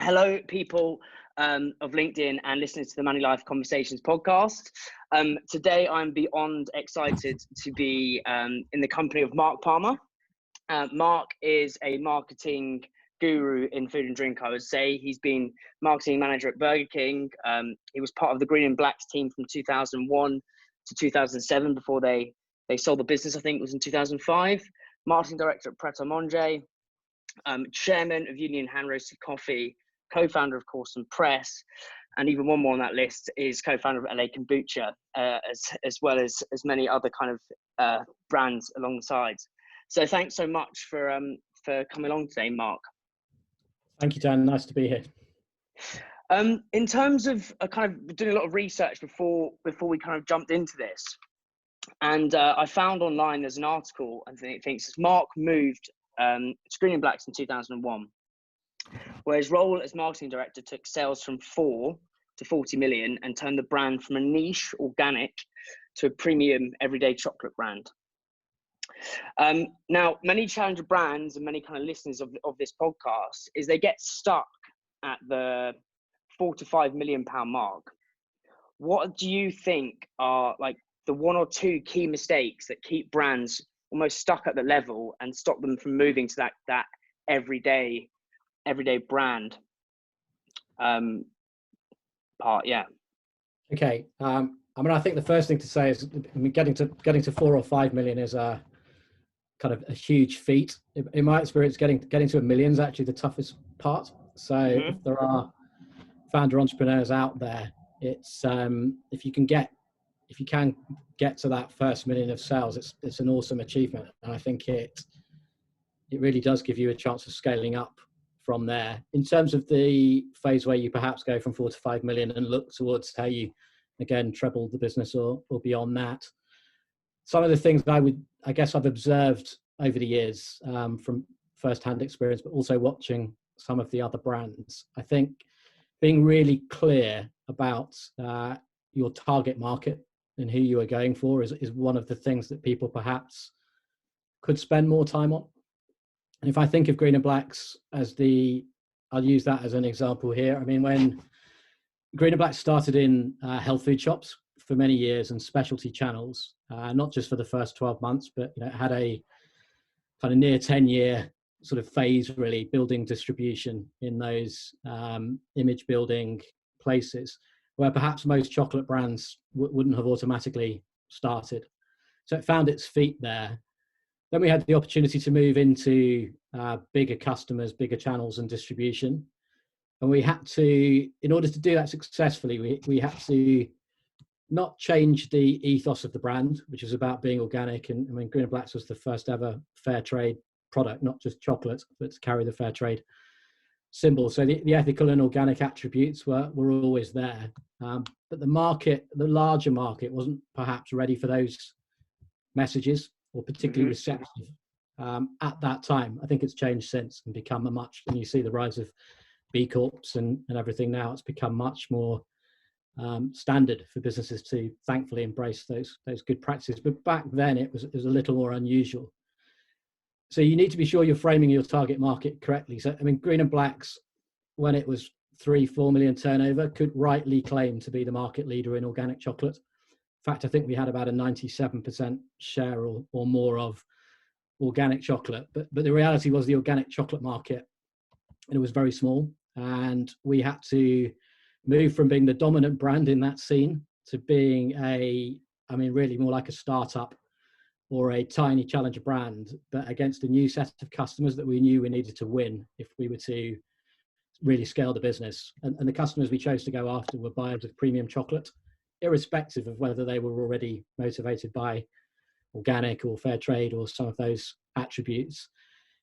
Hello, people of LinkedIn and listeners to the Money Life Conversations podcast. Today, I'm beyond excited to be in the company of Mark Palmer. Mark is a marketing guru in food and drink, I would say. He's been marketing manager at Burger King. He was part of the Green and Blacks team from 2001 to 2007 before they sold the business. I think it was in 2005. Marketing director at Pret A Manger, chairman of Union Hand Roasted Coffee, co-founder of Corson Press, and even one more on that list is co-founder of LA Kombucha, as well as many other kind of brands alongside. So thanks so much for coming along today, Mark. Thank you, Dan. Nice to be here. In terms of kind of doing a lot of research before we kind of jumped into this, and I found online there's an article, I think it thinks Mark moved to Green and Blacks in 2001, where his role as marketing director took sales from 4 to 40 million and turned the brand from a niche organic to a premium everyday chocolate brand. Now, many challenger brands and many kind of listeners of this podcast is they get stuck at the 4 to 5 million pound mark. What do you think are like the 1 or 2 key mistakes that keep brands almost stuck at the level and stop them from moving to that everyday brand part? Yeah. Okay. I mean, I think the first thing to say is, I mean, getting to 4 or 5 million is a kind of a huge feat. In my experience, getting to a million is actually the toughest part. So if there are founder entrepreneurs out there, it's if you can get to that first million of sales, it's an awesome achievement, and I think it really does give you a chance of scaling up from there. In terms of the phase where you perhaps go from 4 to 5 million and look towards how you again treble the business or beyond that, some of the things I guess I've observed over the years from first-hand experience, but also watching some of the other brands, I think being really clear about your target market and who you are going for is one of the things that people perhaps could spend more time on. And if I think of Green and Blacks I'll use that as an example here. I mean, when Green and Blacks started in health food shops for many years and specialty channels, not just for the first 12 months, but it had a kind of near 10-year sort of phase, really building distribution in those image building places where perhaps most chocolate brands wouldn't have automatically started. So it found its feet there. Then we had the opportunity to move into bigger customers, bigger channels and distribution. And we had to, in order to do that successfully, we had to not change the ethos of the brand, which is about being organic. And I mean, Green and Blacks was the first ever fair trade product, not just chocolate, but to carry the fair trade symbol. So the ethical and organic attributes were always there. But the larger market wasn't perhaps ready for those messages or particularly receptive at that time. I think it's changed since and become and you see the rise of B Corps and everything now, it's become much more standard for businesses to thankfully embrace those good practices. But back then it was a little more unusual. So you need to be sure you're framing your target market correctly. So, I mean, Green and Blacks, when it was 3-4 million turnover, could rightly claim to be the market leader in organic chocolate. In fact, I think we had about a 97% share or more of organic chocolate. But the reality was the organic chocolate market, and it was very small. And we had to move from being the dominant brand in that scene to being really more like a startup or a tiny challenger brand, but against a new set of customers that we knew we needed to win if we were to really scale the business. And the customers we chose to go after were buyers of premium chocolate, irrespective of whether they were already motivated by organic or fair trade or some of those attributes.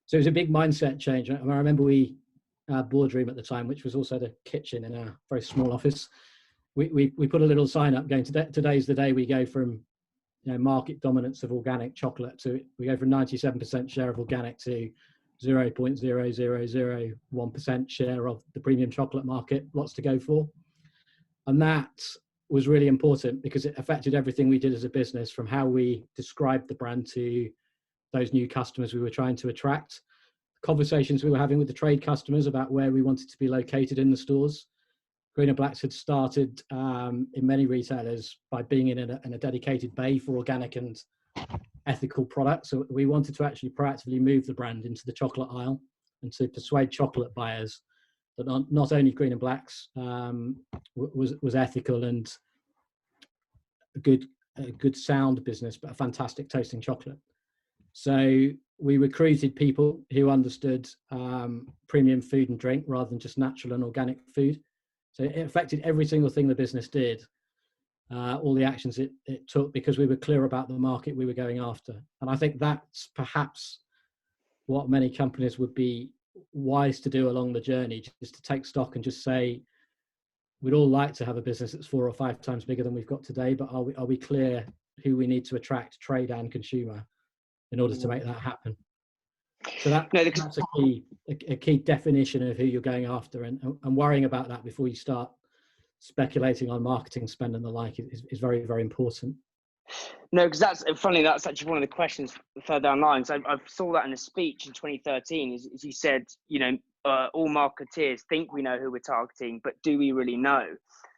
So it was a big mindset change. I remember our boardroom at the time, which was also the kitchen in our very small office, we put a little sign up going, today's the day we go from market dominance of organic chocolate we go from 97% share of organic to 0.0001% share of the premium chocolate market. Lots to go for. And that was really important because it affected everything we did as a business, from how we described the brand to those new customers we were trying to attract. conversations we were having with the trade customers about where we wanted to be located in the stores. Green and Blacks had started in many retailers by being in a dedicated bay for organic and ethical products. So we wanted to actually proactively move the brand into the chocolate aisle and to persuade chocolate buyers that not only Green and Blacks was ethical and a good sound business, but a fantastic tasting chocolate. So we recruited people who understood premium food and drink rather than just natural and organic food. So it affected every single thing the business did, all the actions it took, because we were clear about the market we were going after. And I think that's perhaps what many companies would be wise to do along the journey, just to take stock and just say, we'd all like to have a business that's 4 or 5 times bigger than we've got today, but are we clear who we need to attract, trade and consumer, in order to make that happen? So that's a key definition of who you're going after, and worrying about that before you start speculating on marketing spend and the like is very, very important. No, because that's actually one of the questions further down the line. So I saw that in a speech in 2013. Is you said, all marketeers think we know who we're targeting, but do we really know?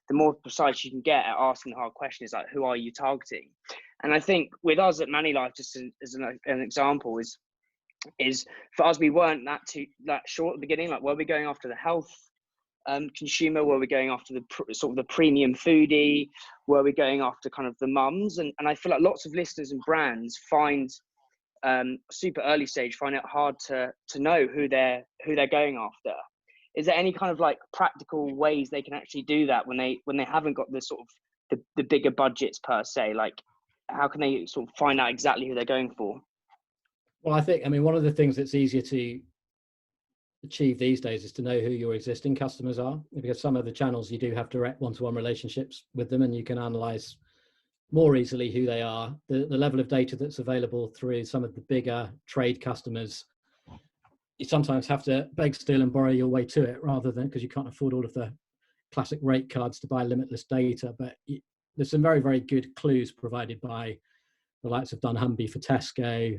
The more precise you can get at asking the hard question is like, who are you targeting? And I think with us at Manilife, just as an example, is for us, we weren't that short at the beginning. Like, were we going after the health consumer? Were we going after the premium foodie? Were we going after kind of the mums? And I feel like lots of listeners and brands find super early stage find it hard to know who they're going after. Is there any kind of like practical ways they can actually do that when they haven't got the sort of the bigger budgets per se? Like, how can they sort of find out exactly who they're going for? Well, I mean, one of the things that's easier to achieve these days is to know who your existing customers are, because some of the channels you do have direct one-to-one relationships with them, and you can analyze more easily who they are. The level of data that's available through some of the bigger trade customers, you sometimes have to beg, steal and borrow your way to it, rather than, because you can't afford all of the classic rate cards to buy limitless data. But there's some very, very good clues provided by the likes of dunnhumby for Tesco,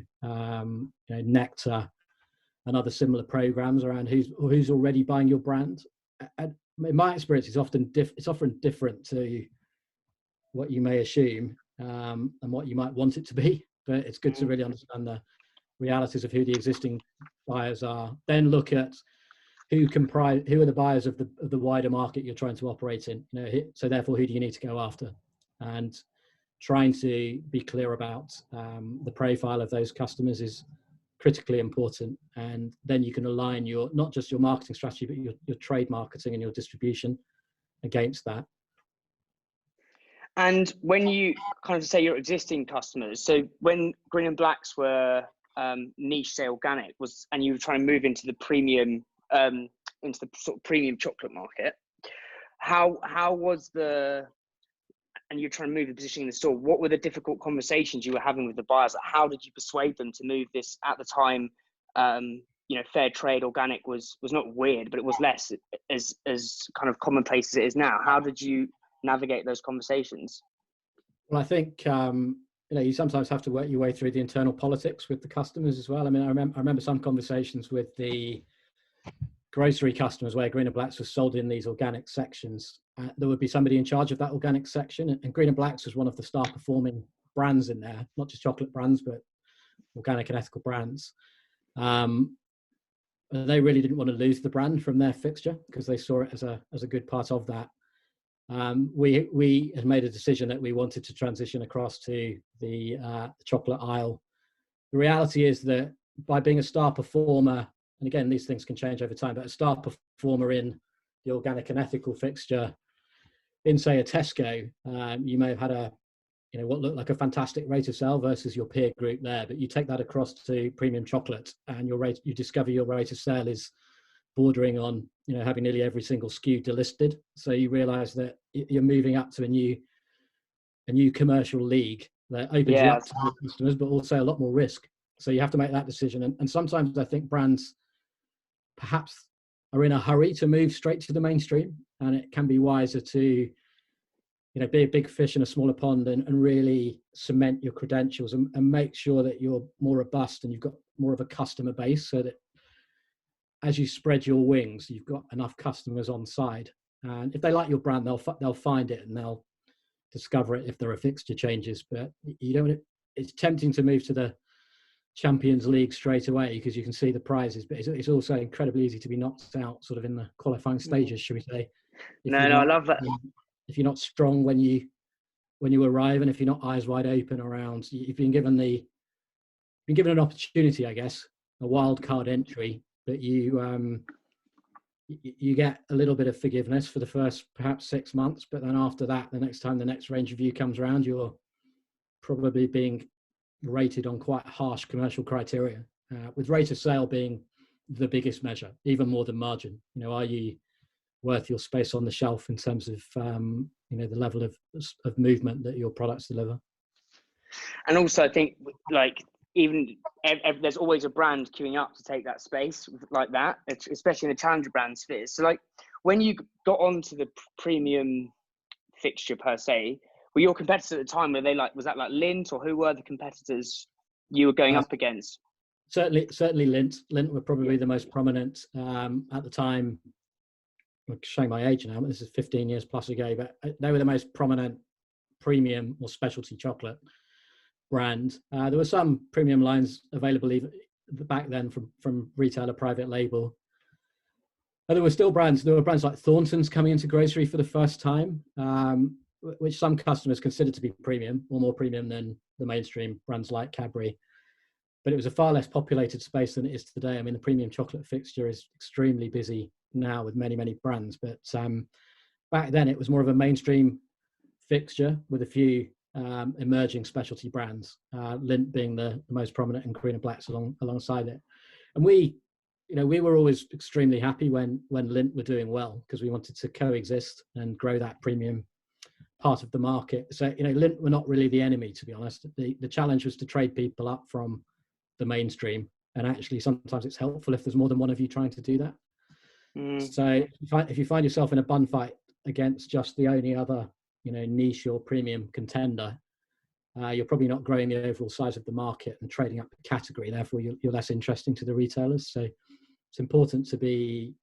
Nectar, and other similar programs around who's already buying your brand. And in my experience, it's often different to what you may assume and what you might want it to be. But it's good to really understand the realities of who the existing buyers are. Then look at who are the buyers of the wider market you're trying to operate in. So therefore, who do you need to go after? And trying to be clear about the profile of those customers is critically important. And then you can align not just your marketing strategy, but your trade marketing and your distribution against that. And when you kind of say your existing customers, so when Green and Blacks were niche, say organic, and you were trying to move into the premium, into the sort of premium chocolate market, how was and you're trying to move the positioning in the store, what were the difficult conversations you were having with the buyers? How did you persuade them to move this? At the time, fair trade organic was not weird, but it was less as kind of commonplace as it is now. How did you navigate those conversations? Well, I think you sometimes have to work your way through the internal politics with the customers as well. I mean, I remember some conversations with the grocery customers where Green and Blacks was sold in these organic sections. There would be somebody in charge of that organic section, and Green and Blacks was one of the star performing brands in there, not just chocolate brands, but organic and ethical brands. They really didn't want to lose the brand from their fixture because they saw it as a good part of that. We had made a decision that we wanted to transition across to the chocolate aisle. The reality is that by being a star performer, and again, these things can change over time, but a star performer in the organic and ethical fixture in, say, a Tesco, you may have had what looked like a fantastic rate of sale versus your peer group there, but you take that across to premium chocolate and you discover your rate of sale is bordering on, having nearly every single SKU delisted. So you realize that you're moving up to a new commercial league that opens you up to new customers, but also a lot more risk. So you have to make that decision. And sometimes I think brands perhaps are in a hurry to move straight to the mainstream, and it can be wiser to be a big fish in a smaller pond and really cement your credentials and make sure that you're more robust and you've got more of a customer base, so that as you spread your wings, you've got enough customers on side, and if they like your brand, they'll find it and they'll discover it if there are fixture changes. But you don't. It's tempting to move to the Champions League straight away because you can see the prizes, but it's also incredibly easy to be knocked out sort of in the qualifying stages, should we say? I love that. If you're not strong when you arrive, and if you're not eyes wide open around, you've been given an opportunity, I guess, a wild card entry, that you get a little bit of forgiveness for the first perhaps 6 months, but then after that, the next time the next range review comes around, you're probably being rated on quite harsh commercial criteria, with rate of sale being the biggest measure, even more than margin. Are you worth your space on the shelf in terms of the level of movement that your products deliver? And also, I think even there's always a brand queuing up to take that space like that, especially in the challenger brand sphere. So when you got onto the premium fixture per se, were your competitors at the time, was that Lindt, or who were the competitors you were going up against? Certainly Lindt. Lindt were probably the most prominent at the time. I'm showing my age now, but this is 15 years plus ago, but they were the most prominent premium or specialty chocolate brand. There were some premium lines available even back then from retailer private label. And there were brands like Thornton's coming into grocery for the first time, which some customers considered to be premium, or more premium than the mainstream brands like Cadbury. But it was a far less populated space than it is today. I mean, the premium chocolate fixture is extremely busy now with many, many brands. But back then, it was more of a mainstream fixture with a few emerging specialty brands, Lindt being the most prominent, and Green and Blacks alongside it. And we were always extremely happy when Lindt were doing well, because we wanted to coexist and grow that premium part of the market. So, Lindt were not really the enemy, to be honest. The challenge was to trade people up from the mainstream, and actually sometimes it's helpful if there's more than one of you trying to do that. So if you find yourself in a bun fight against just the only other niche or premium contender, you're probably not growing the overall size of the market and trading up the category. Therefore, you're less interesting to the retailers. So it's important to be,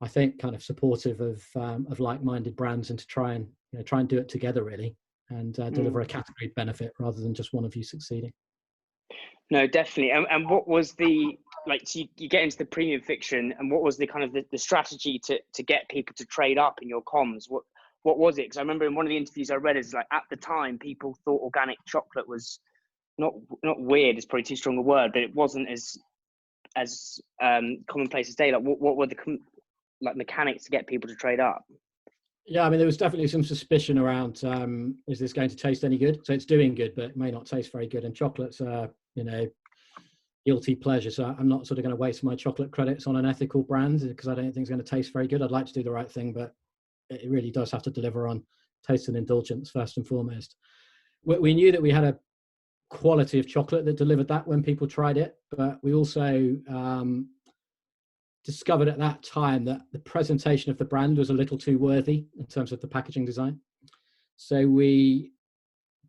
I think, kind of supportive of like-minded brands, and to try and do it together, really, and deliver a category benefit rather than just one of you succeeding. No, definitely. And what was the so you get into the premium fiction, and what was the kind of the strategy to get people to trade up in your comms? What was it? Because I remember in one of the interviews I read, is at the time people thought organic chocolate was not weird, is probably too strong a word, but it wasn't as commonplace as today. What were the mechanics to get people to trade up? Yeah, I mean, there was definitely some suspicion around, is this going to taste any good? So it's doing good, but it may not taste very good. And chocolate's guilty pleasure. So I'm not sort of going to waste my chocolate credits on an ethical brand, because I don't think it's going to taste very good. I'd like to do the right thing, but it really does have to deliver on taste and indulgence first and foremost. We knew that we had a quality of chocolate that delivered that when people tried it, but we also discovered at that time that the presentation of the brand was a little too worthy in terms of the packaging design. So we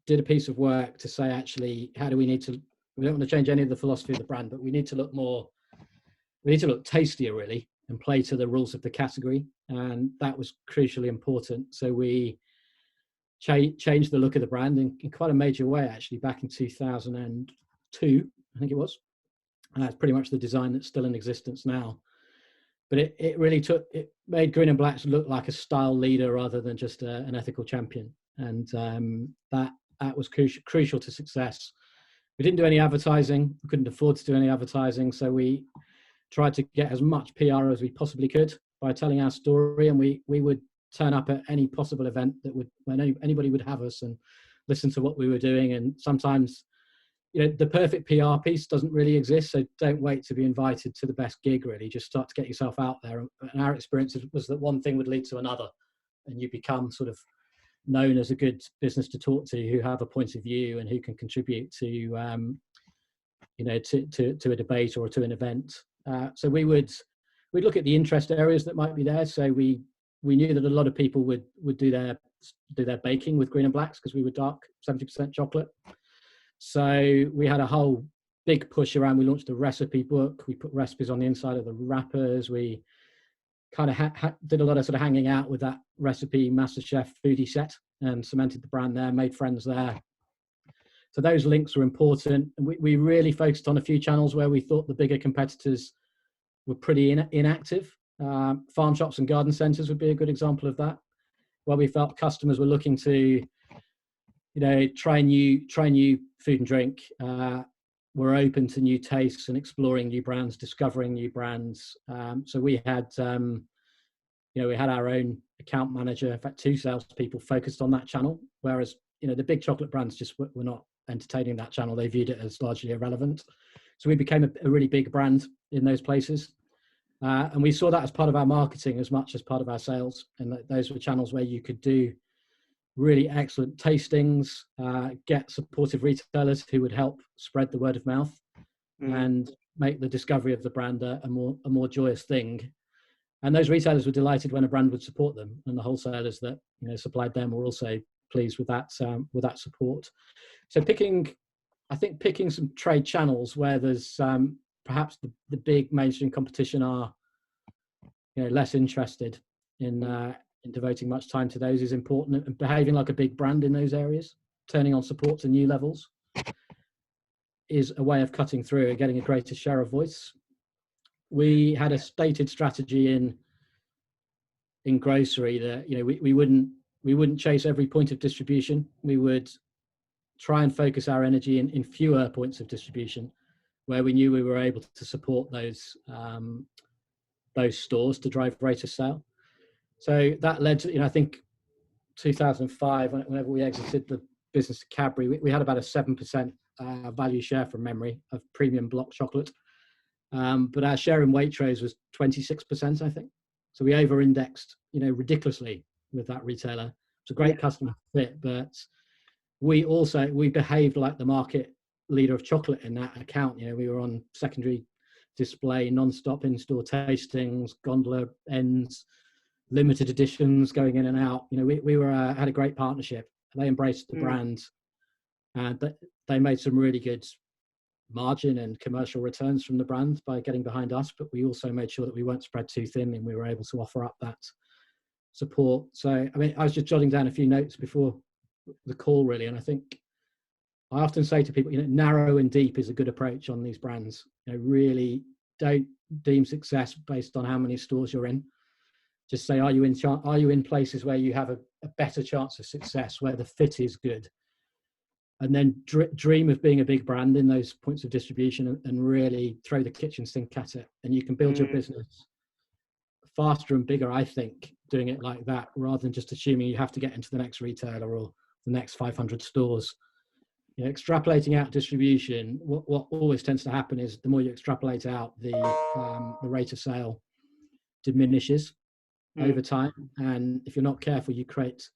did a piece of work to say, actually, we don't want to change any of the philosophy of the brand, but we need to look tastier, really, and play to the rules of the category. And that was crucially important. So we changed the look of the brand in quite a major way, actually, back in 2002, I think it was. And that's pretty much the design that's still in existence now. But it made Green and Blacks look like a style leader rather than just an ethical champion. And that was crucial to success. We didn't do any advertising. We couldn't afford to do any advertising. So we tried to get as much PR as we possibly could by telling our story. And we would turn up at any possible event when anybody would have us and listen to what we were doing. And sometimes, the perfect PR piece doesn't really exist. So don't wait to be invited to the best gig, really. Just start to get yourself out there. And our experience was that one thing would lead to another, and you become sort of known as a good business to talk to, who have a point of view and who can contribute to a debate or to an event. So we'd look at the interest areas that might be there. So we knew that a lot of people would do their baking with Green and Blacks, because we were dark 70% chocolate. So we had a whole big push around. We launched a recipe book. We put recipes on the inside of the wrappers. We kind of did a lot of sort of hanging out with that recipe MasterChef foodie set and cemented the brand there, made friends there. So those links were important. We really focused on a few channels where we thought the bigger competitors were pretty inactive. Farm shops and garden centres would be a good example of that, where we felt customers were looking to, try new food and drink. We're open to new tastes and exploring new brands, discovering new brands. So we had, we had our own account manager, in fact, 2 salespeople focused on that channel, whereas, the big chocolate brands just were not entertaining that channel. They viewed it as largely irrelevant. So we became a really big brand in those places. And we saw that as part of our marketing as much as part of our sales. And those were channels where you could do really excellent tastings, get supportive retailers who would help spread the word of mouth and make the discovery of the brand a more joyous thing. And those retailers were delighted when a brand would support them, and the wholesalers that supplied them were also pleased with that support. So picking some trade channels where there's perhaps the big mainstream competition are less interested in devoting much time to those is important, and behaving like a big brand in those areas, turning on support to new levels, is a way of cutting through and getting a greater share of voice. We had a stated strategy in grocery that we wouldn't chase every point of distribution. We would try and focus our energy in fewer points of distribution where we knew we were able to support those stores to drive rate of sale. So that led to, I think 2005, whenever we exited the business to Cadbury, we had about a 7% value share from memory of premium block chocolate. But our share in Waitrose was 26%, I think. So we over-indexed, ridiculously with that retailer. It's a great customer fit, but we behaved like the market leader of chocolate in that account. We were on secondary display, non-stop in-store tastings, gondola ends, limited editions going in and out. We were had a great partnership. They embraced the brand, but they made some really good margin and commercial returns from the brand by getting behind us. But we also made sure that we weren't spread too thin, and we were able to offer up that support. So, I was just jotting down a few notes before the call, really, and I think I often say to people, narrow and deep is a good approach on these brands. Really don't deem success based on how many stores you're in. Just say, are you in places where you have a better chance of success, where the fit is good? And then dream of being a big brand in those points of distribution, and really throw the kitchen sink at it. And you can build your business faster and bigger, I think, doing it like that, rather than just assuming you have to get into the next retailer or the next 500 stores. Extrapolating out distribution, what always tends to happen is the more you extrapolate out, the rate of sale diminishes over time. And if you're not careful, you create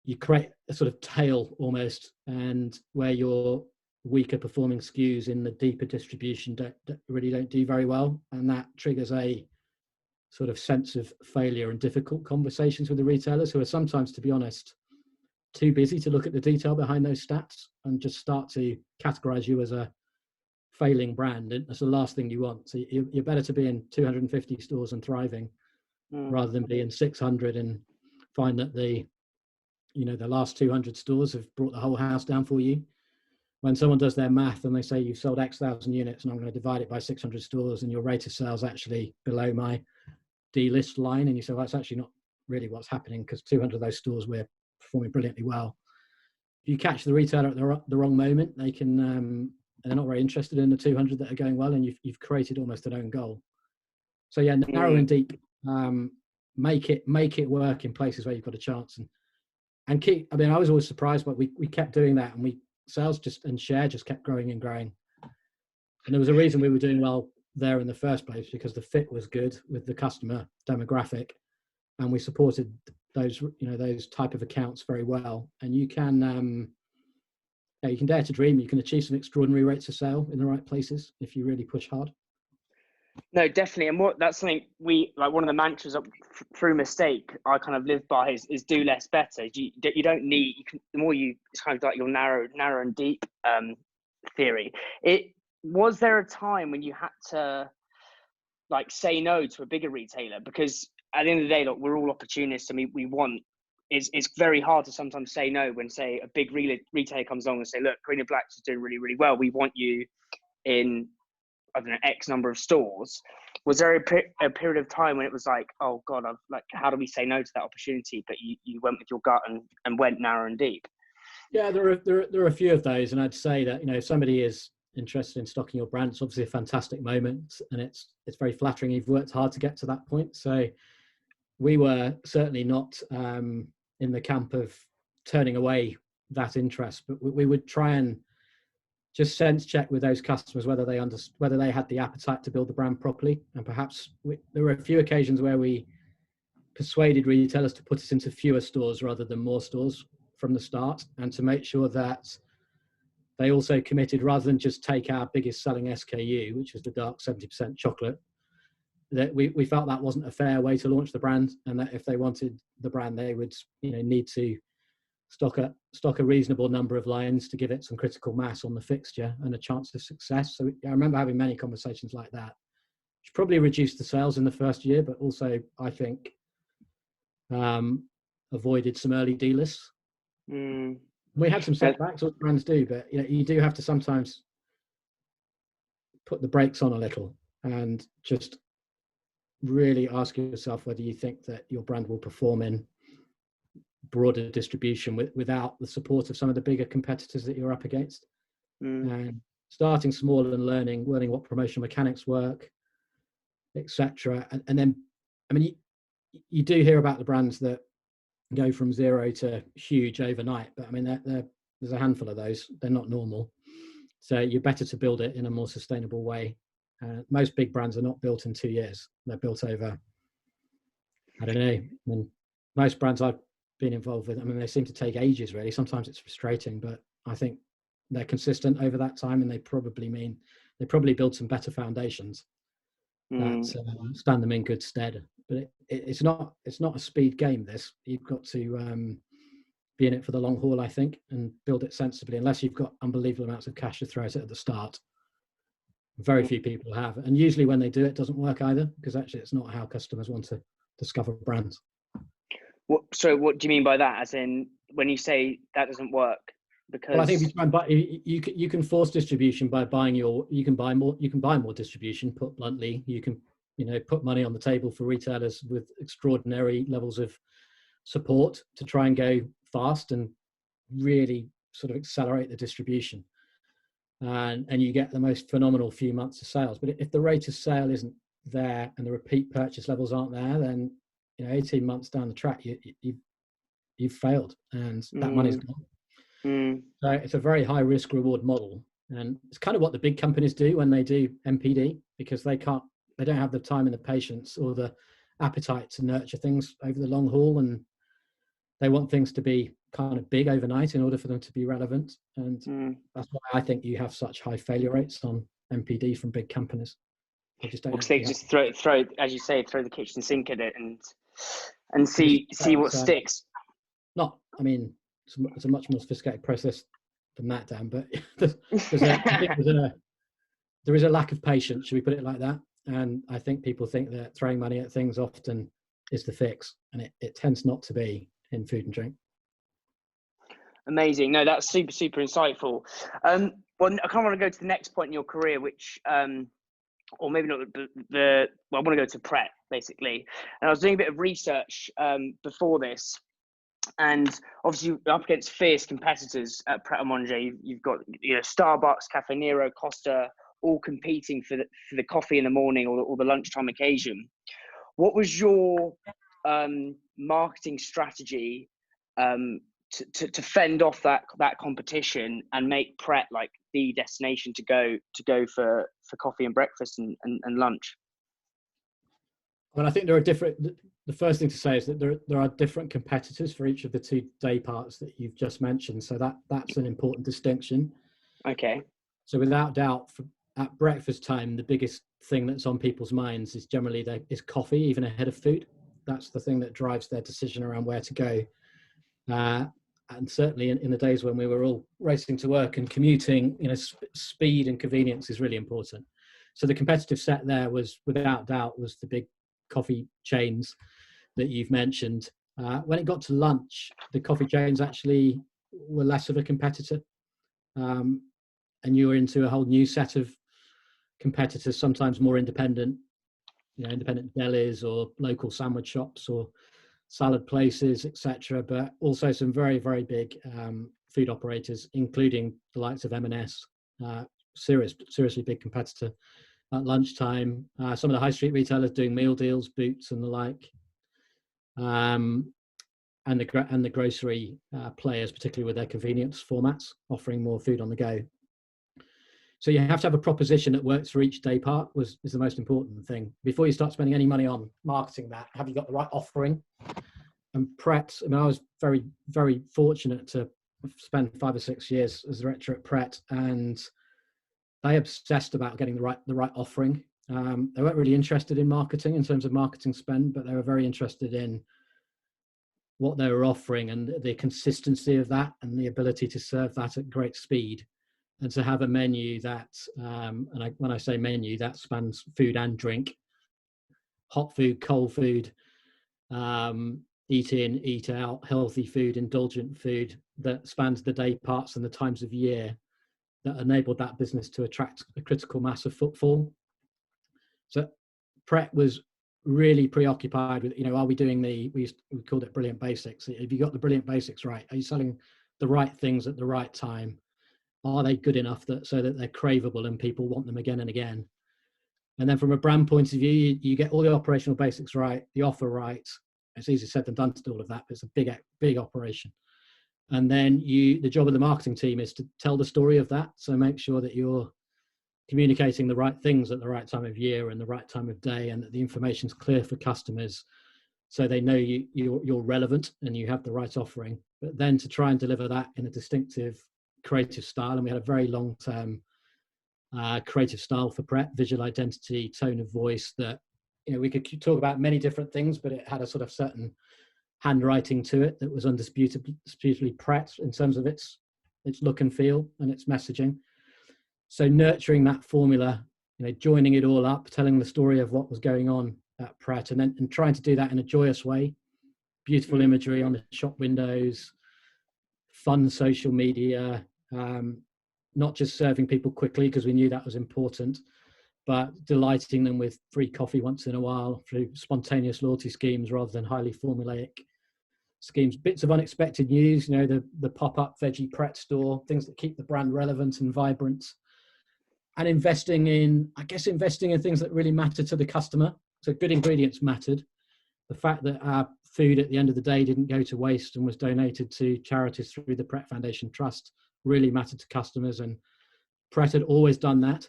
a sort of tail almost, and where your weaker performing SKUs in the deeper distribution don't do very well, and that triggers a sort of sense of failure and difficult conversations with the retailers, who are sometimes, to be honest, too busy to look at the detail behind those stats and just start to categorize you as a failing brand. And that's the last thing you want. So you're better to be in 250 stores and thriving rather than be in 600 and find that the last 200 stores have brought the whole house down for you. When someone does their math and they say you've sold X thousand units and I'm going to divide it by 600 stores, and your rate of sales actually below my D-list line, and you say, well, that's actually not really what's happening, because 200 of those stores we're performing brilliantly well. If you catch the retailer at the wrong moment, they can they're not very interested in the 200 that are going well, and you've created almost an own goal. So yeah, narrow and deep. Make it work in places where you've got a chance, and keep. I mean, I was always surprised, but we kept doing that, and sales and share just kept growing and growing. And there was a reason we were doing well there in the first place, because the fit was good with the customer demographic, and we supported those type of accounts very well. And you can dare to dream. You can achieve some extraordinary rates of sale in the right places if you really push hard. No, definitely. And that's something one of the mantras through mistake I kind of live by is do less better. You don't need, the more it's kind of like you're narrow and deep. theory. Was there a time when you had to like say no to a bigger retailer? Because at the end of the day, look, we're all opportunists. I mean, it's very hard to sometimes say no when, say, a big retailer comes along and say, look, Green and Black's is doing really, really well. We want you in, I don't know, X number of stores. Was there a period of time when it was like, oh God, how do we say no to that opportunity? But you went with your gut and went narrow and deep. Yeah, there are a few of those, and I'd say that, if somebody is interested in stocking your brand, it's obviously a fantastic moment, and it's very flattering. You've worked hard to get to that point. So we were certainly not in the camp of turning away that interest, but we would try and just sense check with those customers whether they had the appetite to build the brand properly. And perhaps there were a few occasions where we persuaded retailers to put us into fewer stores rather than more stores from the start, and to make sure that they also committed, rather than just take our biggest selling SKU, which was the dark 70% chocolate, that we felt that wasn't a fair way to launch the brand, and that if they wanted the brand, they would need to stock a reasonable number of lines to give it some critical mass on the fixture and a chance of success. So I remember having many conversations like that, which probably reduced the sales in the first year, but also I think avoided some early delists. We had some setbacks, all brands do, but you do have to sometimes put the brakes on a little and just really ask yourself whether you think that your brand will perform in broader distribution without the support of some of the bigger competitors that you're up against. And starting small and learning what promotional mechanics work, etc. And then, I mean, you do hear about the brands that go from zero to huge overnight, but I mean, there's a handful of those. They're not normal. So you're better to build it in a more sustainable way. Most big brands are not built in 2 years. They're built over, I don't know. I mean, most brands I've been involved with, I mean, they seem to take ages, really. Sometimes it's frustrating, but I think they're consistent over that time, and they probably build some better foundations that stand them in good stead. But it's not a speed game. This, you've got to be in it for the long haul, I think, and build it sensibly. Unless you've got unbelievable amounts of cash to throw at it at the start, very few people have, and usually when they do, it doesn't work either, because actually it's not how customers want to discover brands. So what do you mean by that? As in, when you say that doesn't work? Because I think if you try and buy, you can force distribution by buying you can buy more distribution. Put bluntly, you can put money on the table for retailers with extraordinary levels of support to try and go fast and really sort of accelerate the distribution, and you get the most phenomenal few months of sales. But if the rate of sale isn't there and the repeat purchase levels aren't there, then 18 months down the track you've failed, and that money's gone. So it's a very high risk reward model, and it's kind of what the big companies do when they do NPD, because they don't have the time and the patience or the appetite to nurture things over the long haul, and they want things to be kind of big overnight in order for them to be relevant. And that's why I think you have such high failure rates on NPD from big companies. They just don't. Because they just throw, as you say, throw the kitchen sink at it and see what sticks. I mean, it's a much more sophisticated process than that, Dan. But there is a lack of patience, should we put it like that? And I think people think that throwing money at things often is the fix, and it tends not to be in food and drink. Amazing. No, that's super, super insightful. Well, I kind of want to go to the next point in your career, which, or maybe not I want to go to Pret, basically. And I was doing a bit of research before this, and obviously you're up against fierce competitors at Pret a Manger. You've got Starbucks, Caffè Nero, Costa, all competing for the coffee in the morning or the lunchtime occasion. What was your marketing strategy to fend off that competition and make Pret like the destination to go for coffee and breakfast and lunch? Well, I think there are different. The first thing to say is that there are different competitors for each of the 2 day parts that you've just mentioned. So that's an important distinction. Okay. So without doubt, at breakfast time, the biggest thing that's on people's minds is generally is coffee, even ahead of food. That's the thing that drives their decision around where to go. and certainly in the days when we were all racing to work and commuting, speed and convenience is really important. So the competitive set there was, without doubt, was the big coffee chains that you've mentioned. When it got to lunch, the coffee chains actually were less of a competitor, and you were into a whole new set of competitors, sometimes more independent, independent delis or local sandwich shops or salad places, etc. But also some very, very big food operators, including the likes of M&S, seriously big competitor at lunchtime. Some of the high street retailers doing meal deals, Boots and the like, and the grocery players, particularly with their convenience formats, offering more food on the go. So you have to have a proposition that works for each day part is the most important thing. Before you start spending any money on marketing that, have you got the right offering? And Pret, I mean, I was very, very fortunate to spend 5 or 6 years as director at Pret, and they obsessed about getting the right offering. They weren't really interested in marketing in terms of marketing spend, but they were very interested in what they were offering and the consistency of that and the ability to serve that at great speed. And to have a menu that, when I say menu, that spans food and drink, hot food, cold food, eat in, eat out, healthy food, indulgent food, that spans the day parts and the times of year, that enabled that business to attract a critical mass of footfall. So Pret was really preoccupied with, are we doing we called it brilliant basics. Have you got the brilliant basics right? Are you selling the right things at the right time? Are they good enough so that they're craveable and people want them again and again? And then from a brand point of view, you get all the operational basics right, the offer right. It's easier said than done to do all of that, but it's a big operation. And then the job of the marketing team is to tell the story of that. So make sure that you're communicating the right things at the right time of year and the right time of day, and that the information's clear for customers so they know you're relevant and you have the right offering. But then to try and deliver that in a distinctive creative style, and we had a very long-term creative style for Pret, visual identity, tone of voice, that we could talk about many different things, but it had a sort of certain handwriting to it that was undisputably Pret in terms of its look and feel and its messaging. So nurturing that formula, joining it all up, telling the story of what was going on at Pret, and trying to do that in a joyous way, beautiful imagery on the shop windows, fun social media, not just serving people quickly because we knew that was important, but delighting them with free coffee once in a while through spontaneous loyalty schemes rather than highly formulaic schemes. Bits of unexpected news, the pop-up veggie Pret store, things that keep the brand relevant and vibrant, and investing in things that really matter to the customer. So good ingredients mattered. The fact that our food at the end of the day didn't go to waste and was donated to charities through the Pret Foundation Trust really mattered to customers, and Pret had always done that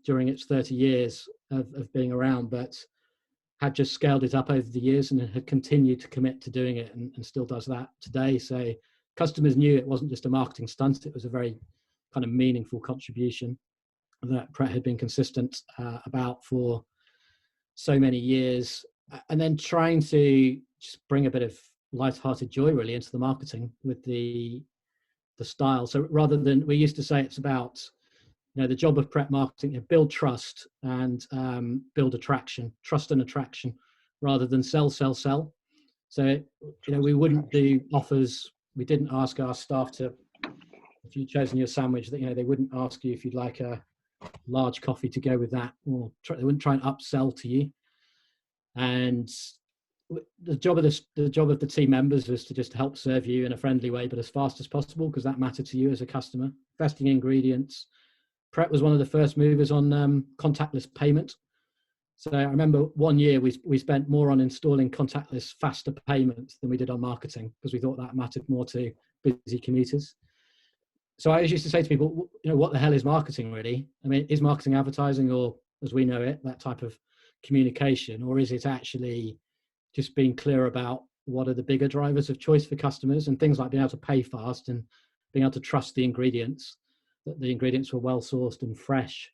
during its 30 years of being around, but had just scaled it up over the years and had continued to commit to doing it, and still does that today. So customers knew it wasn't just a marketing stunt, it was a very kind of meaningful contribution that Pret had been consistent about for so many years. And then trying to just bring a bit of light-hearted joy really into the marketing with the style. So rather than, we used to say it's about, the job of Pret marketing, build trust and build attraction, trust and attraction, rather than sell. So, we wouldn't do offers. We didn't ask our staff to, if you'd chosen your sandwich, that, they wouldn't ask you if you'd like a large coffee to go with that, or they wouldn't try and upsell to you. And the job of the team members was to just help serve you in a friendly way, but as fast as possible, because that mattered to you as a customer. Investing in ingredients. Pret was one of the first movers on contactless payment. So I remember one year we spent more on installing contactless faster payments than we did on marketing, because we thought that mattered more to busy commuters. So I always used to say to people, what the hell is marketing really? I mean, is marketing advertising, or as we know it, that type of communication, or is it actually just being clear about what are the bigger drivers of choice for customers, and things like being able to pay fast and being able to trust the ingredients, that the ingredients were well sourced and fresh.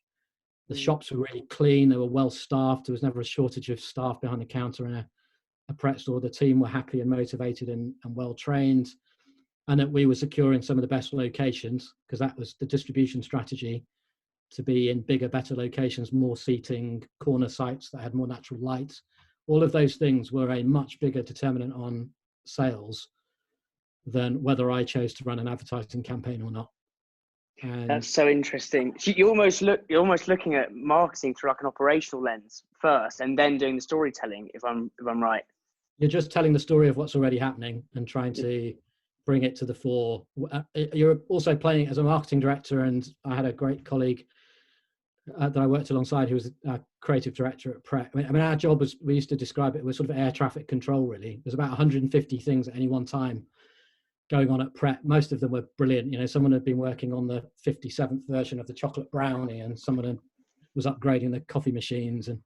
The shops were really clean, they were well staffed, there was never a shortage of staff behind the counter in a Pret store. The team were happy and motivated and well trained. and that we were securing some of the best locations, because that was the distribution strategy, to be in bigger, better locations, more seating, corner sites that had more natural light. All of those things were a much bigger determinant on sales than whether I chose to run an advertising campaign or not. And that's so interesting. So you're almost looking at marketing through like an operational lens first, and then doing the storytelling. If I'm right. you're just telling the story of what's already happening and trying to bring it to the fore. You're also playing as a marketing director, and I had a great colleague that I worked alongside who was a creative director at Pret. I mean, our job was, we used to describe it, was sort of air traffic control, really. There's about 150 things at any one time going on at Pret. Most of them were brilliant. You know, someone had been working on the 57th version of the chocolate brownie, and someone was upgrading the coffee machines, and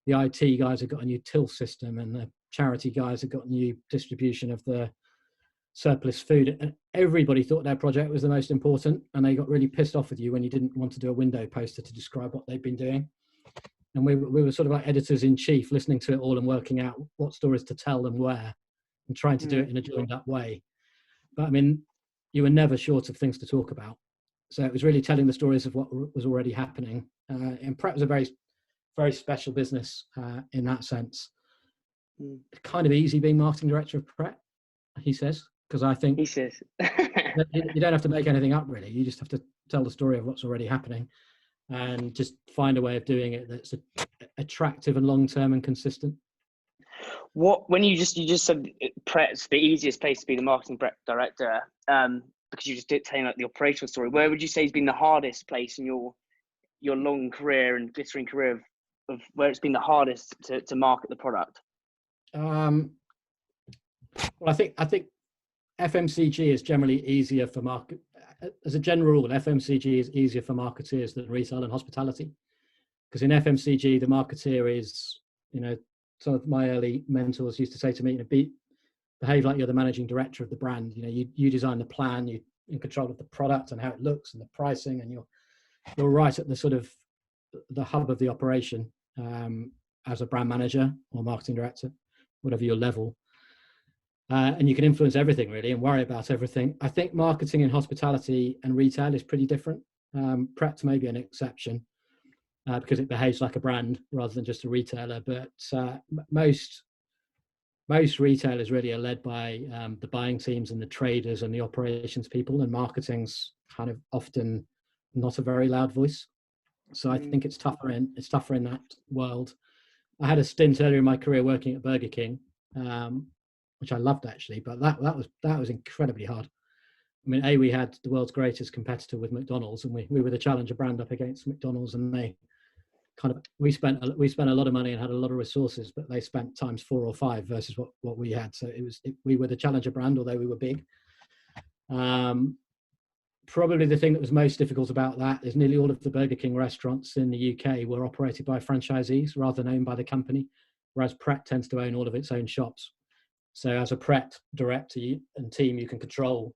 the IT guys had got a new till system, and the charity guys had got new distribution of the surplus food, and everybody thought their project was the most important, and they got really pissed off with you when you didn't want to do a window poster to describe what they'd been doing. And we were sort of like editors in chief, listening to it all and working out what stories to tell and where, and trying to do it in a joined up way. But I mean, you were never short of things to talk about. So it was really telling the stories of what was already happening. And Pret was a very, very special business in that sense. Kind of easy being marketing director of Pret, he says, because I think He says you don't have to make anything up, really. You just have to tell the story of what's already happening, and just find a way of doing it that's attractive and long-term and consistent. what when you just said Pret's the easiest place to be the marketing director, because you just did tell like the operational story. Where would you say has been the hardest place in your long career and glittering career of where it's been the hardest to market the product? Well, I think FMCG is generally easier for market. As a general rule, FMCG is easier for marketeers than retail and hospitality, because in FMCG, the marketeer is, you know, some of my early mentors used to say to me, you know, behave like you're the managing director of the brand. You know, you design the plan, you're in control of the product and how it looks and the pricing, and you're right at the sort of the hub of the operation as a brand manager or marketing director, whatever your level. And you can influence everything, really, and worry about everything. I think marketing in hospitality and retail is pretty different. Pret may be an exception because it behaves like a brand rather than just a retailer. But most retailers really are led by the buying teams and the traders and the operations people, and marketing's kind of often not a very loud voice. So I think it's tougher in that world. I had a stint earlier in my career working at Burger King, which I loved actually, but that was incredibly hard. I mean, we had the world's greatest competitor with McDonald's, and we were the challenger brand up against McDonald's, and they we spent a lot of money and had a lot of resources, but they spent times 4 or 5 versus what we had. So we were the challenger brand, although we were big. Probably the thing that was most difficult about that is nearly all of the Burger King restaurants in the UK were operated by franchisees rather than owned by the company, whereas Pret tends to own all of its own shops. So as a Pret director and team, you can control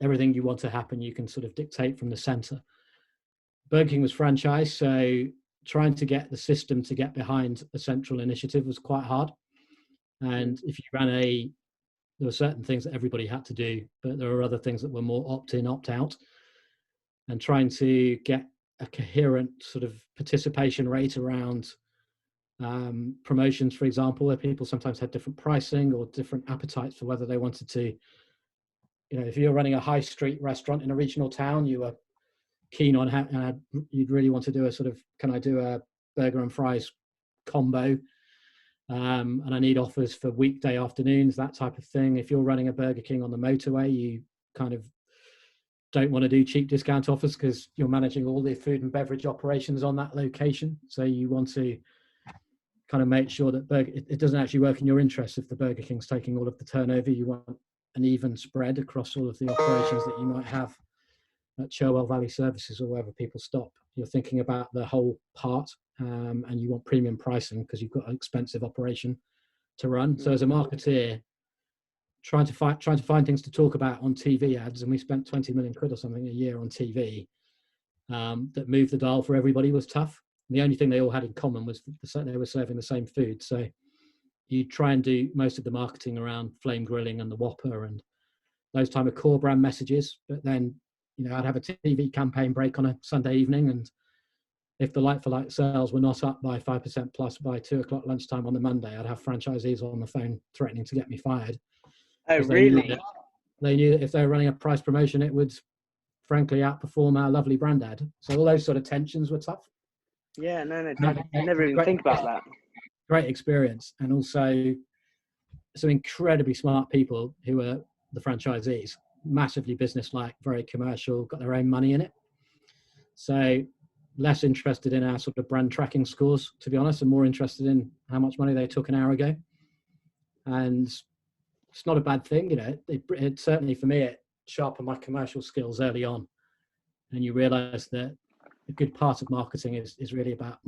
everything you want to happen. You can sort of dictate from the center. Burger King was franchised, so trying to get the system to get behind a central initiative was quite hard. And if you ran there were certain things that everybody had to do, but there were other things that were more opt-in, opt-out. And trying to get a coherent sort of participation rate around promotions, for example, where people sometimes had different pricing or different appetites for whether they wanted to, you know, if you're running a high street restaurant in a regional town, you were keen on you'd really want to do a sort of, can I do a burger and fries combo? And I need offers for weekday afternoons, that type of thing. If you're running a Burger King on the motorway, you kind of don't want to do cheap discount offers because you're managing all the food and beverage operations on that location. So you want to kind of make sure that it doesn't actually work in your interest if the Burger King's taking all of the turnover. You want an even spread across all of the operations that you might have at Cherwell Valley Services or wherever people stop. You're thinking about the whole part, and you want premium pricing because you've got an expensive operation to run. So as a marketeer, trying to find things to talk about on TV ads, and we spent 20 million quid or something a year on TV that moved the dial for everybody was tough. And the only thing they all had in common was they were serving the same food. So you try and do most of the marketing around flame grilling and the Whopper and those type of core brand messages. But then, I'd have a TV campaign break on a Sunday evening, and if the like-for-like sales were not up by 5% plus by 2:00 lunchtime on the Monday, I'd have franchisees on the phone threatening to get me fired. Oh, really? They knew that if they were running a price promotion, it would frankly outperform our lovely brand ad. So all those sort of tensions were tough. Yeah, no, I never even think about that. Great experience, and also some incredibly smart people who were the franchisees, massively business-like, very commercial, got their own money in it. So less interested in our sort of brand tracking scores, to be honest, and more interested in how much money they took an hour ago. And it's not a bad thing, it certainly, for me, it sharpened my commercial skills early on. And you realize that a good part of marketing is really about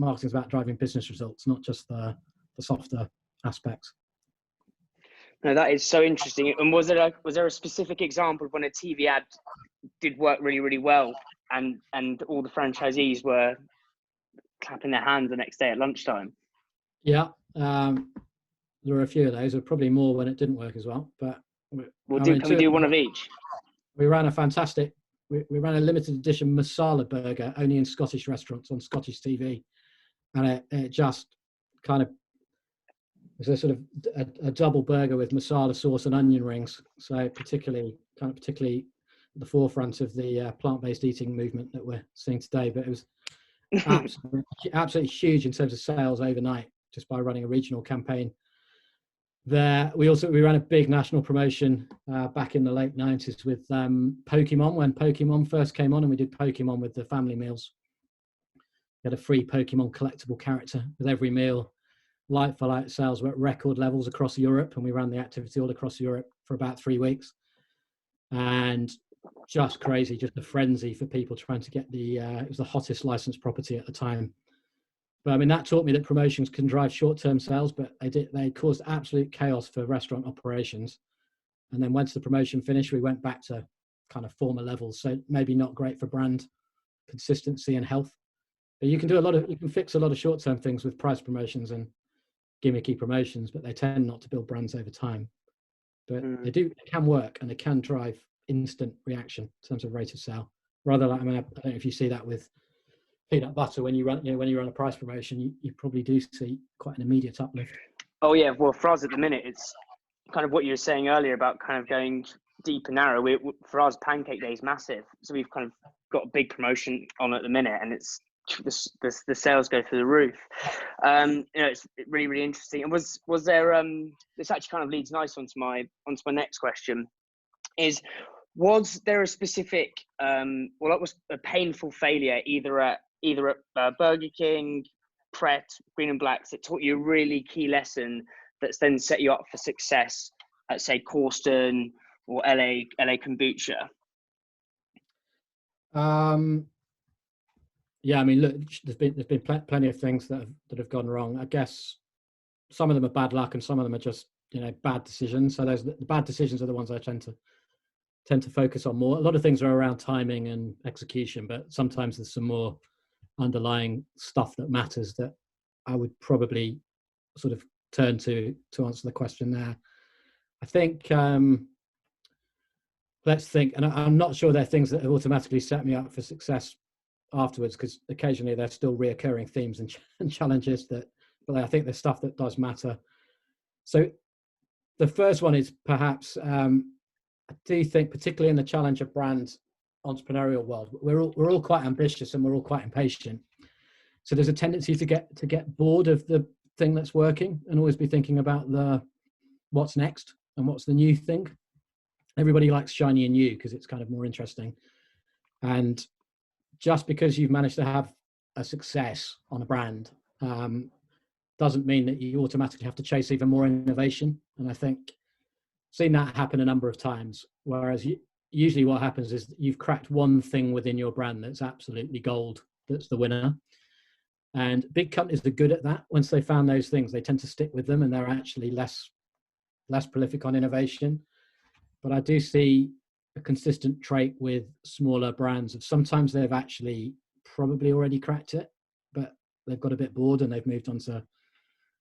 driving business results, not just the softer aspects. No, that is so interesting. And was there a specific example of when a TV ad did work really, really well, and all the franchisees were clapping their hands the next day at lunchtime? Yeah, there were a few of those. There were probably more when it didn't work as well. But can we do one of each? We ran a fantastic. We ran a limited edition masala burger only in Scottish restaurants on Scottish TV, and it just kind of was a sort of a double burger with masala sauce and onion rings. So particularly at the forefront of the plant-based eating movement that we're seeing today. But it was absolutely huge in terms of sales overnight just by running a regional campaign. There, we ran a big national promotion back in the late 90s with Pokemon, when Pokemon first came on, and we did Pokemon with the family meals. We had a free Pokemon collectible character with every meal. Like-for-like sales were at record levels across Europe, and we ran the activity all across Europe for about 3 weeks. And just crazy, just a frenzy for people trying to get it was the hottest licensed property at the time. But I mean, that taught me that promotions can drive short-term sales, but they caused absolute chaos for restaurant operations. And then once the promotion finished, we went back to kind of former levels. So maybe not great for brand consistency and health. But you can fix a lot of short-term things with price promotions and gimmicky promotions, but they tend not to build brands over time. But it can work, and they can drive instant reaction in terms of rate of sale. Rather, I don't know if you see that with peanut butter when you run a price promotion, you probably do see quite an immediate uplift. Oh yeah, well for us at the minute, it's kind of what you were saying earlier about kind of going deep and narrow. For us, Pancake Day is massive, so we've kind of got a big promotion on at the minute, and it's the sales go through the roof. It's really, really interesting. And was there this actually kind of leads nice onto my next question, was there a specific that was a painful failure either at Burger King, Pret, Green and Blacks, that taught you a really key lesson that's then set you up for success at, say, Corsten or LA Kombucha? Yeah, I mean, look, there's been plenty of things that have gone wrong. I guess some of them are bad luck, and some of them are just bad decisions. So the bad decisions are the ones I tend to focus on more. A lot of things are around timing and execution, but sometimes there's some more underlying stuff that matters that I would probably sort of turn to answer the question there. I think let's think, and I'm not sure they're things that have automatically set me up for success afterwards, because occasionally there's still reoccurring themes and challenges but I think there's stuff that does matter. So the first one is perhaps I do think, particularly in the challenger brand entrepreneurial world, we're all quite ambitious and we're all quite impatient. So there's a tendency to get bored of the thing that's working and always be thinking about what's next and what's the new thing. Everybody likes shiny and new because it's kind of more interesting. And just because you've managed to have a success on a brand doesn't mean that you automatically have to chase even more innovation. And I think I've seen that happen a number of times, whereas usually what happens is you've cracked one thing within your brand that's absolutely gold, that's the winner. And big companies are good at that. Once they found those things, they tend to stick with them, and they're actually less prolific on innovation. But I do see a consistent trait with smaller brands of sometimes they've actually probably already cracked it, but they've got a bit bored and they've moved on to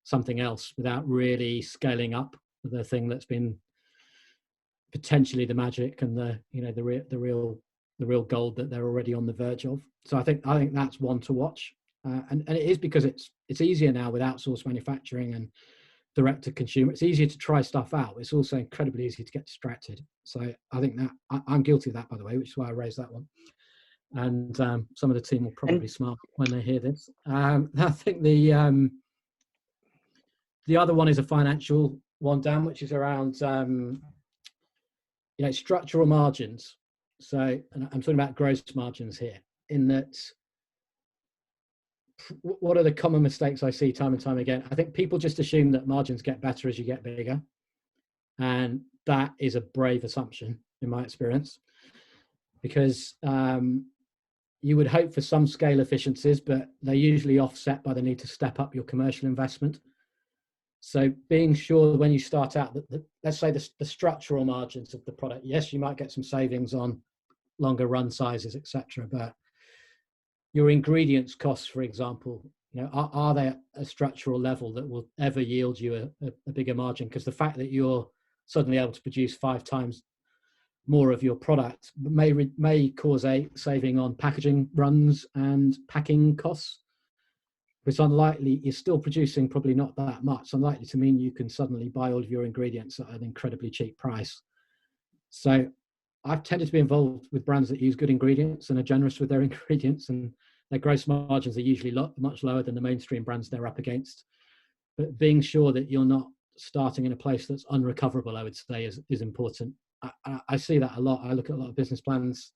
something else without really scaling up the thing that's been potentially the magic and the the real gold that they're already on the verge of. So I think that's one to watch, and it is because it's easier now with outsourced manufacturing and direct to consumer. It's easier to try stuff out. It's also incredibly easy to get distracted. So I think that I'm guilty of that, by the way, which is why I raised that one. And some of the team will probably smile when they hear this. I think the other one is a financial one, Dan, which is around structural margins. So, and I'm talking about gross margins here. In that, what are the common mistakes I see time and time again? I think people just assume that margins get better as you get bigger, and that is a brave assumption in my experience, because you would hope for some scale efficiencies, but they're usually offset by the need to step up your commercial investment. So being sure when you start out that let's say the structural margins of the product, yes, you might get some savings on longer run sizes, etc. But your ingredients costs, for example, are they at a structural level that will ever yield you a bigger margin? Because the fact that you're suddenly able to produce 5 times more of your product may cause a saving on packaging runs and packing costs. It's unlikely, you're still producing probably not that much. It's unlikely to mean you can suddenly buy all of your ingredients at an incredibly cheap price. So I've tended to be involved with brands that use good ingredients and are generous with their ingredients, and their gross margins are usually much lower than the mainstream brands they're up against. But being sure that you're not starting in a place that's unrecoverable, I would say, is important. I see that a lot. I look at a lot of business plans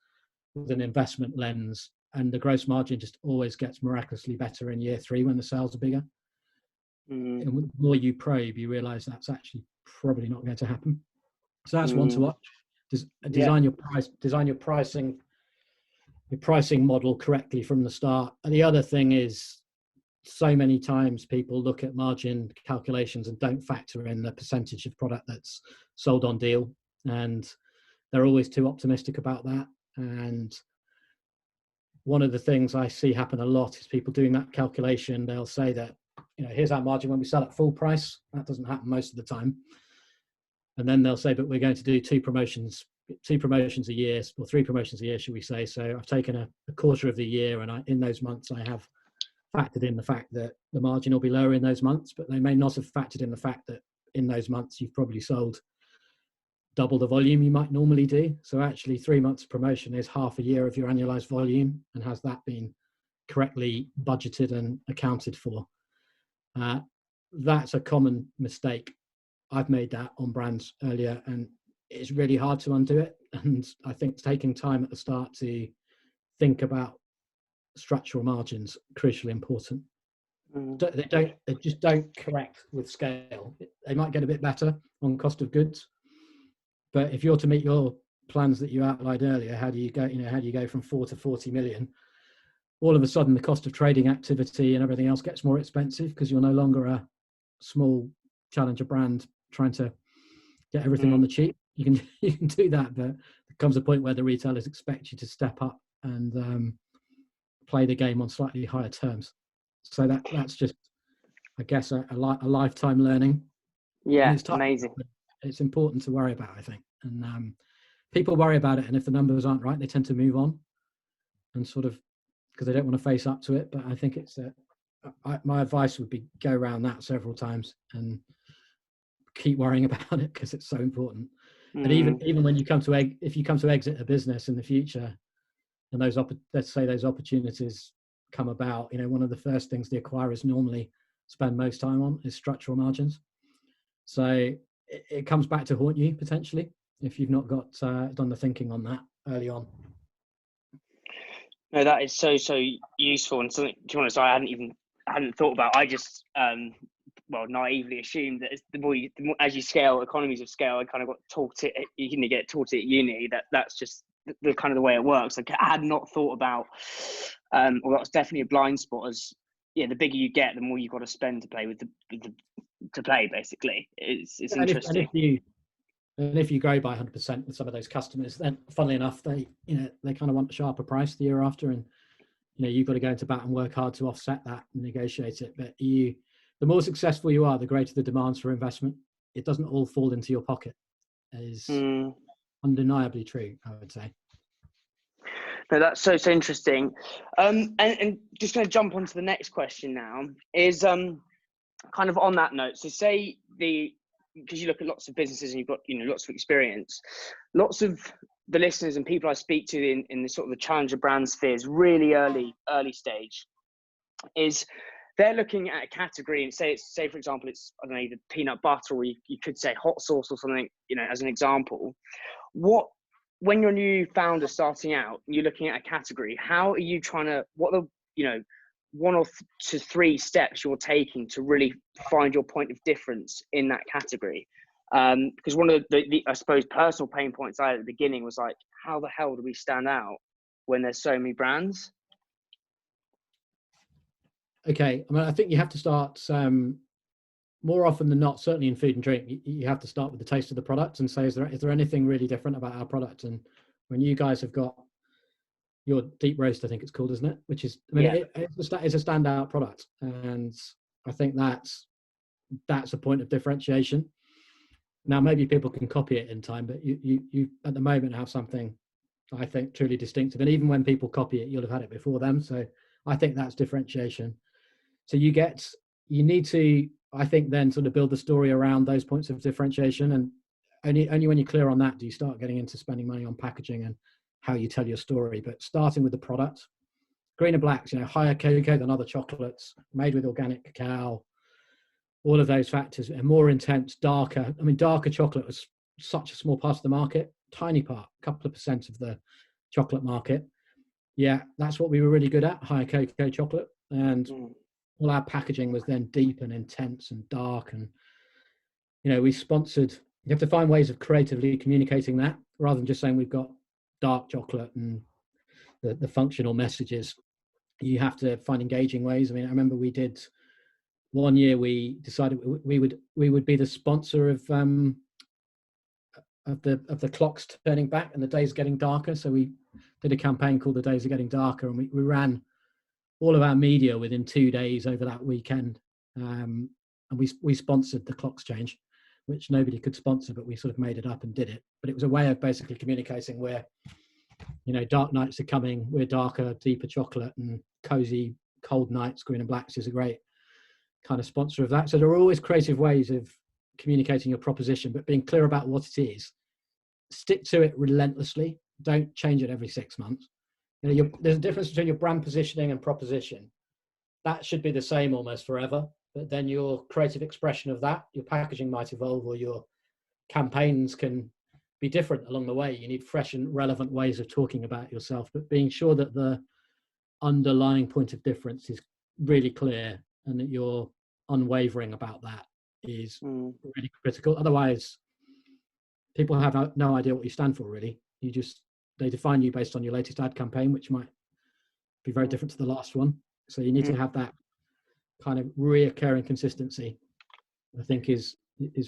with an investment lens, and the gross margin just always gets miraculously better in year 3 when the sales are bigger. And the more you probe, you realize that's actually probably not going to happen. So that's one to watch. Design your pricing model correctly from the start. And the other thing is, so many times people look at margin calculations and don't factor in the percentage of product that's sold on deal, and they're always too optimistic about that. And one of the things I see happen a lot is people doing that calculation. They'll say that, here's our margin when we sell at full price. That doesn't happen most of the time. And then they'll say, but we're going to do 2 promotions a year, or 3 promotions a year, should we say. So I've taken a quarter of the year, and in those months I have factored in the fact that the margin will be lower in those months, but they may not have factored in the fact that in those months you've probably sold double the volume you might normally do. So actually 3 months of promotion is half a year of your annualized volume, and has that been correctly budgeted and accounted for? That's a common mistake. I've made that on brands earlier, and it's really hard to undo it. And I think taking time at the start to think about structural margins crucially important. They just don't correct with scale. They might get a bit better on cost of goods, but if you're to meet your plans that you outlined earlier, how do you go from 4 to 40 million? All of a sudden the cost of trading activity and everything else gets more expensive, because you're no longer a small challenger brand trying to get everything on the cheap. You can do that, but there comes a point where the retailers expect you to step up and play the game on slightly higher terms. So that's just, I guess, a lifetime learning. Yeah, it's amazing. It's important to worry about, I think. And people worry about it, and if the numbers aren't right, they tend to move on, and sort of, because they don't want to face up to it. But I think it's my advice would be go around that several times and keep worrying about it, because it's so important. And even when you come to if you come to exit a business in the future, and let's say those opportunities come about, one of the first things the acquirers normally spend most time on is structural margins. So it comes back to haunt you potentially if you've not got done the thinking on that early on. No, that is so useful, and something, to be honest, I hadn't thought about. I just naively assumed that the more as you scale, economies of scale, I kind of got taught it. You get taught it at uni that's just the kind of the way it works. Like, I had not thought about, or that's definitely a blind spot. As the bigger you get, the more you've got to spend to play with to play. Basically, it's interesting. And if you grow by 100% with some of those customers, then funnily enough, they kind of want a sharper price the year after, and you've got to go into bat and work hard to offset that and negotiate it. But the more successful you are, the greater the demands for investment. It doesn't all fall into your pocket. undeniably true, I would say. No, that's so interesting. And just going to jump onto the next question now is kind of on that note. So say because you look at lots of businesses and you've got, lots of experience, lots of the listeners and people I speak to in the sort of the challenger brand spheres, really early stage, is they're looking at a category and say for example, it's, I don't know, either peanut butter, or you could say hot sauce or something, as an example. When you're a new founder starting out, you're looking at a category, how are you trying to, what are the, 1 to 3 steps you're taking to really find your point of difference in that category? Because one of the I suppose personal pain points I had at the beginning was like, how the hell do we stand out when there's so many brands? Okay, I mean, I think you have to start more often than not, certainly in food and drink, you have to start with the taste of the product and say, is there anything really different about our product? And when you guys have got your deep roast, I think it's called, isn't it? Which is, I mean, it's a standout product, and I think that's a point of differentiation. Now, maybe people can copy it in time, but you at the moment have something I think truly distinctive. And even when people copy it, you'll have had it before them. So I think that's differentiation. So you need to, I think, then sort of build the story around those points of differentiation. And only when you're clear on that do you start getting into spending money on packaging and how you tell your story. But starting with the product, Greener Blacks, higher cocoa than other chocolates, made with organic cacao, all of those factors, and more intense, darker. I mean, darker chocolate was such a small part of the market, tiny part, a couple of percent of the chocolate market. Yeah, that's what we were really good at, higher cocoa chocolate. And all our packaging was then deep and intense and dark. And, we sponsored, you have to find ways of creatively communicating that rather than just saying we've got dark chocolate and the functional messages. You have to find engaging ways. I mean, I remember we did one year, we decided we would be the sponsor of the clocks turning back and the days getting darker. So we did a campaign called The Days Are Getting Darker, and we ran all of our media within 2 days over that weekend. And we sponsored the clocks change, which nobody could sponsor, but we sort of made it up and did it. But it was a way of basically communicating where, dark nights are coming, we're darker, deeper chocolate, and cozy cold nights, Greener Blacks is a great kind of sponsor of that. So there are always creative ways of communicating your proposition, but being clear about what it is. Stick to it relentlessly. Don't change it every 6 months. There's a difference between your brand positioning and proposition. That should be the same almost forever, but then your creative expression of that, your packaging might evolve, or your campaigns can be different along the way. You need fresh and relevant ways of talking about yourself, but being sure that the underlying point of difference is really clear and that you're unwavering about that is really critical. Otherwise, people have no idea what you stand for, really. They define you based on your latest ad campaign, which might be very different to the last one. So you need to have that kind of reoccurring consistency, I think is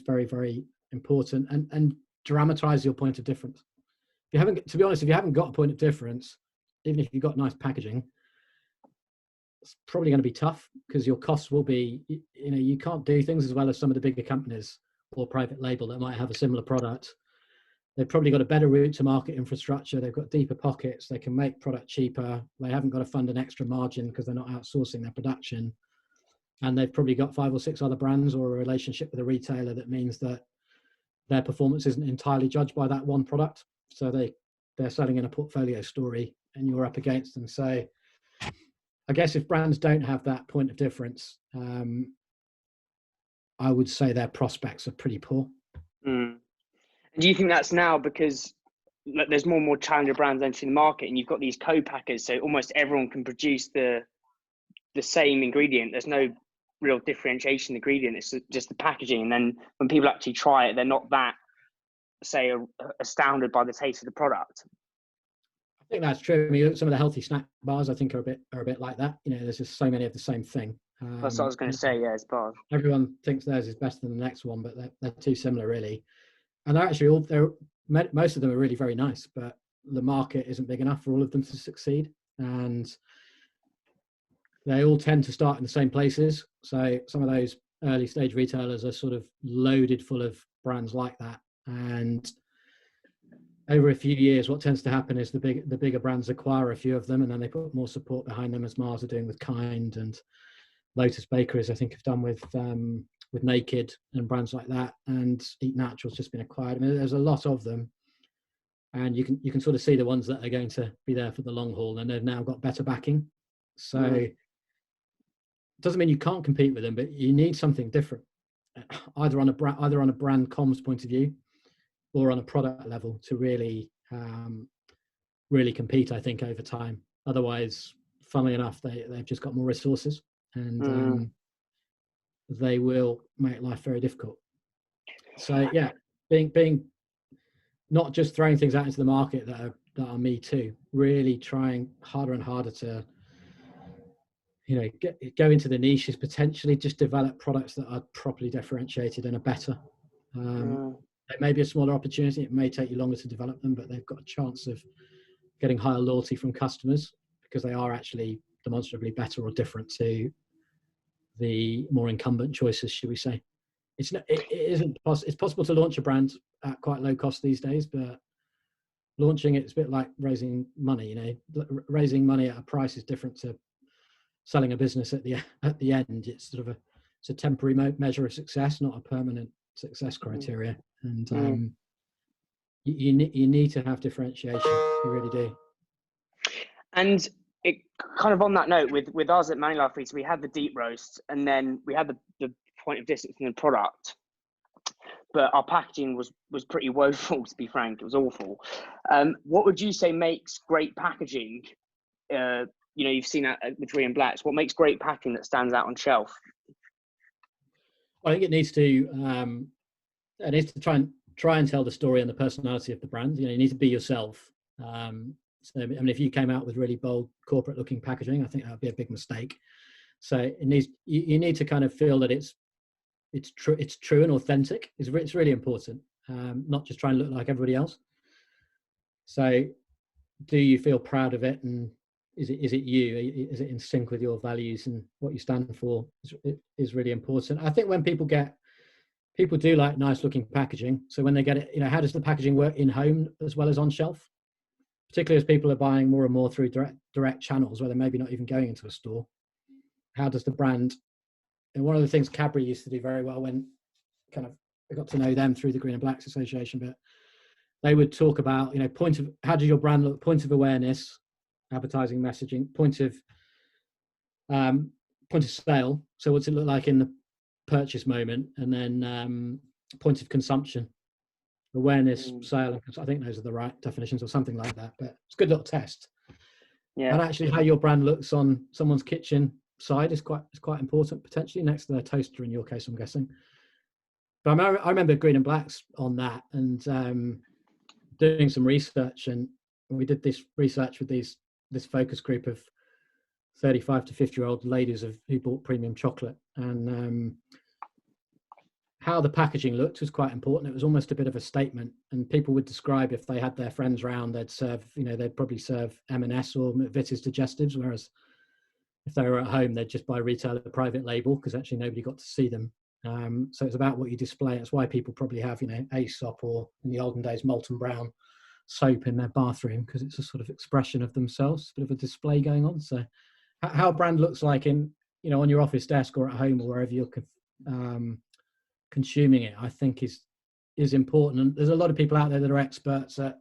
very, very important, and dramatize your point of difference. If you haven't got a point of difference, even if you've got nice packaging, it's probably going to be tough because your costs will be, you can't do things as well as some of the bigger companies or private label that might have a similar product. They've probably got a better route to market infrastructure. They've got deeper pockets. They can make product cheaper. They haven't got to fund an extra margin because they're not outsourcing their production. And they've probably got 5 or 6 other brands or a relationship with a retailer that means that their performance isn't entirely judged by that one product. So they're selling in a portfolio story and you're up against them. So I guess if brands don't have that point of difference, I would say their prospects are pretty poor. Do you think that's now because there's more and more challenger brands entering the market and you've got these co-packers, so almost everyone can produce the same ingredient? There's no real differentiation in the ingredient, it's just the packaging. And then when people actually try it, they're not that, say, astounded by the taste of the product. I think that's true. I mean, some of the healthy snack bars, I think, are a bit like that. There's just so many of the same thing. That's what I was going to say. Yeah, it's bars. Everyone thinks theirs is better than the next one, but they're too similar, really. And they're actually most of them are really very nice, but the market isn't big enough for all of them to succeed. And they all tend to start in the same places. So some of those early stage retailers are sort of loaded full of brands like that. And over a few years, what tends to happen is the bigger brands acquire a few of them, and then they put more support behind them, as Mars are doing with Kind, and Lotus Bakeries, I think, have done with Naked and brands like that, and Eat Natural's just been acquired. I mean, there's a lot of them, and you can sort of see the ones that are going to be there for the long haul, and they've now got better backing. So it doesn't mean you can't compete with them, but you need something different, either on a brand comms point of view, or on a product level, to really compete, I think, over time. Otherwise, funnily enough, they've just got more resources, and they will make life very difficult. So yeah, being not just throwing things out into the market that are me too, really trying harder and harder to, go into the niches, potentially just develop products that are properly differentiated and are better. It may be a smaller opportunity, it may take you longer to develop them, but they've got a chance of getting higher loyalty from customers because they are actually demonstrably better or different to the more incumbent choices, should we say. It's possible to launch a brand at quite low cost these days, but launching it's a bit like raising money. Raising money at a price is different to selling a business at the end. It's sort of a temporary measure of success, not a permanent success criteria. And you need to have differentiation. You really do. And it kind of on that note, with us at Money Life Feeds, we had the deep roast, and then we had the point of distance in the product, but our packaging was pretty woeful, to be frank. It was awful. What would you say makes great packaging? You've seen that with Green and Blacks. What makes great packaging that stands out on shelf? I think it needs to try and tell the story and the personality of the brand. You need to be yourself. So, I mean, if you came out with really bold corporate-looking packaging, I think that would be a big mistake. So you need to kind of feel that it's true and authentic. It's really important. Not just try and look like everybody else. So, do you feel proud of it, and is it you? Is it in sync with your values and what you stand for? Is really important. I think when people do like nice-looking packaging. So when they get it, how does the packaging work in home as well as on shelf? Particularly as people are buying more and more through direct channels where they're maybe not even going into a store. How does the brand, and one of the things Cadbury used to do very well when kind of I got to know them through the Green and Blacks Association, but they would talk about, how does your brand look, point of awareness, advertising messaging, point of sale. So what's it look like in the purchase moment, and then point of consumption. Awareness, sale, and I think those are the right definitions or something like that, but it's a good little test. Yeah. And actually how your brand looks on someone's kitchen side is quite important, potentially next to their toaster in your case, I'm guessing. But I remember Green and Blacks on that, and doing some research, and we did this research with this focus group of 35 to 50-year-old ladies who bought premium chocolate, and how the packaging looked was quite important. It was almost a bit of a statement, and people would describe if they had their friends round, they'd probably serve M&S or Vitis digestives, whereas if they were at home, they'd just buy retail at a private label because actually nobody got to see them. So it's about what you display. It's why people probably have, Aesop or in the olden days, Molton Brown soap in their bathroom, because it's a sort of expression of themselves, a bit of a display going on. So how a brand looks like in, on your office desk or at home or wherever you're consuming it, I think is important. And there's a lot of people out there that are experts at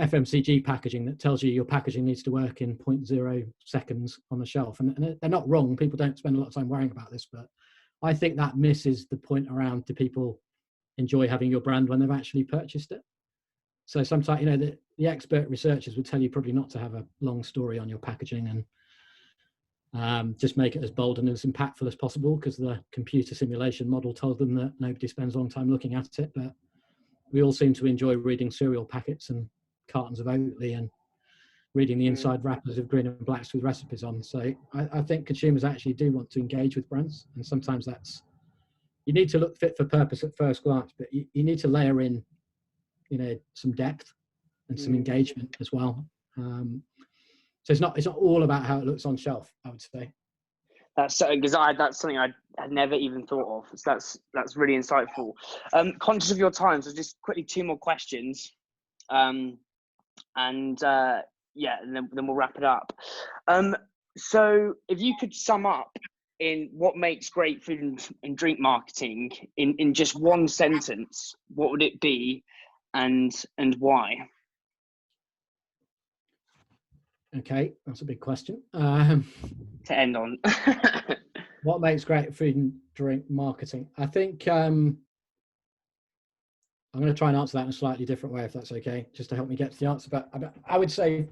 FMCG packaging that tells you your packaging needs to work in 0.0 seconds on the shelf, and they're not wrong. People don't spend a lot of time worrying about this, but I think that misses the point around, do people enjoy having your brand when they've actually purchased it? So sometimes, the expert researchers would tell you probably not to have a long story on your packaging, and just make it as bold and as impactful as possible, because the computer simulation model told them that nobody spends a long time looking at it. But we all seem to enjoy reading cereal packets and cartons of Oatly and reading the inside wrappers of Green and Blacks with recipes on. So I think consumers actually do want to engage with brands, and sometimes you need to look fit for purpose at first glance, but you need to layer in, some depth and some engagement as well. So it's not all about how it looks on shelf, I would say. That's something I had never even thought of. So that's really insightful. Conscious of your time, so just quickly 2 more questions. and then we'll wrap it up. So if you could sum up in what makes great food and drink marketing in just one sentence, what would it be, and why? Okay, that's a big question. To end on. What makes great food and drink marketing? I think I'm going to try and answer that in a slightly different way, if that's okay, just to help me get to the answer. But I would say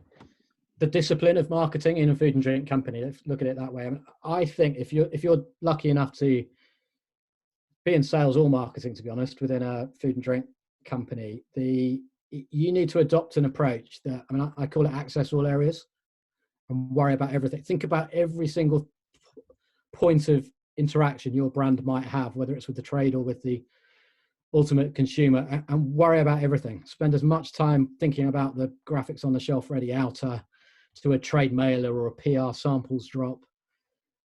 the discipline of marketing in a food and drink company. Let's look at it that way. I think if you're lucky enough to be in sales or marketing, to be honest, within a food and drink company, you need to adopt an approach that, I call it access all areas, and worry about everything. Think about every single point of interaction your brand might have, whether it's with the trade or with the ultimate consumer, and worry about everything. Spend as much time thinking about the graphics on the shelf ready outer, to a trade mailer or a PR samples drop,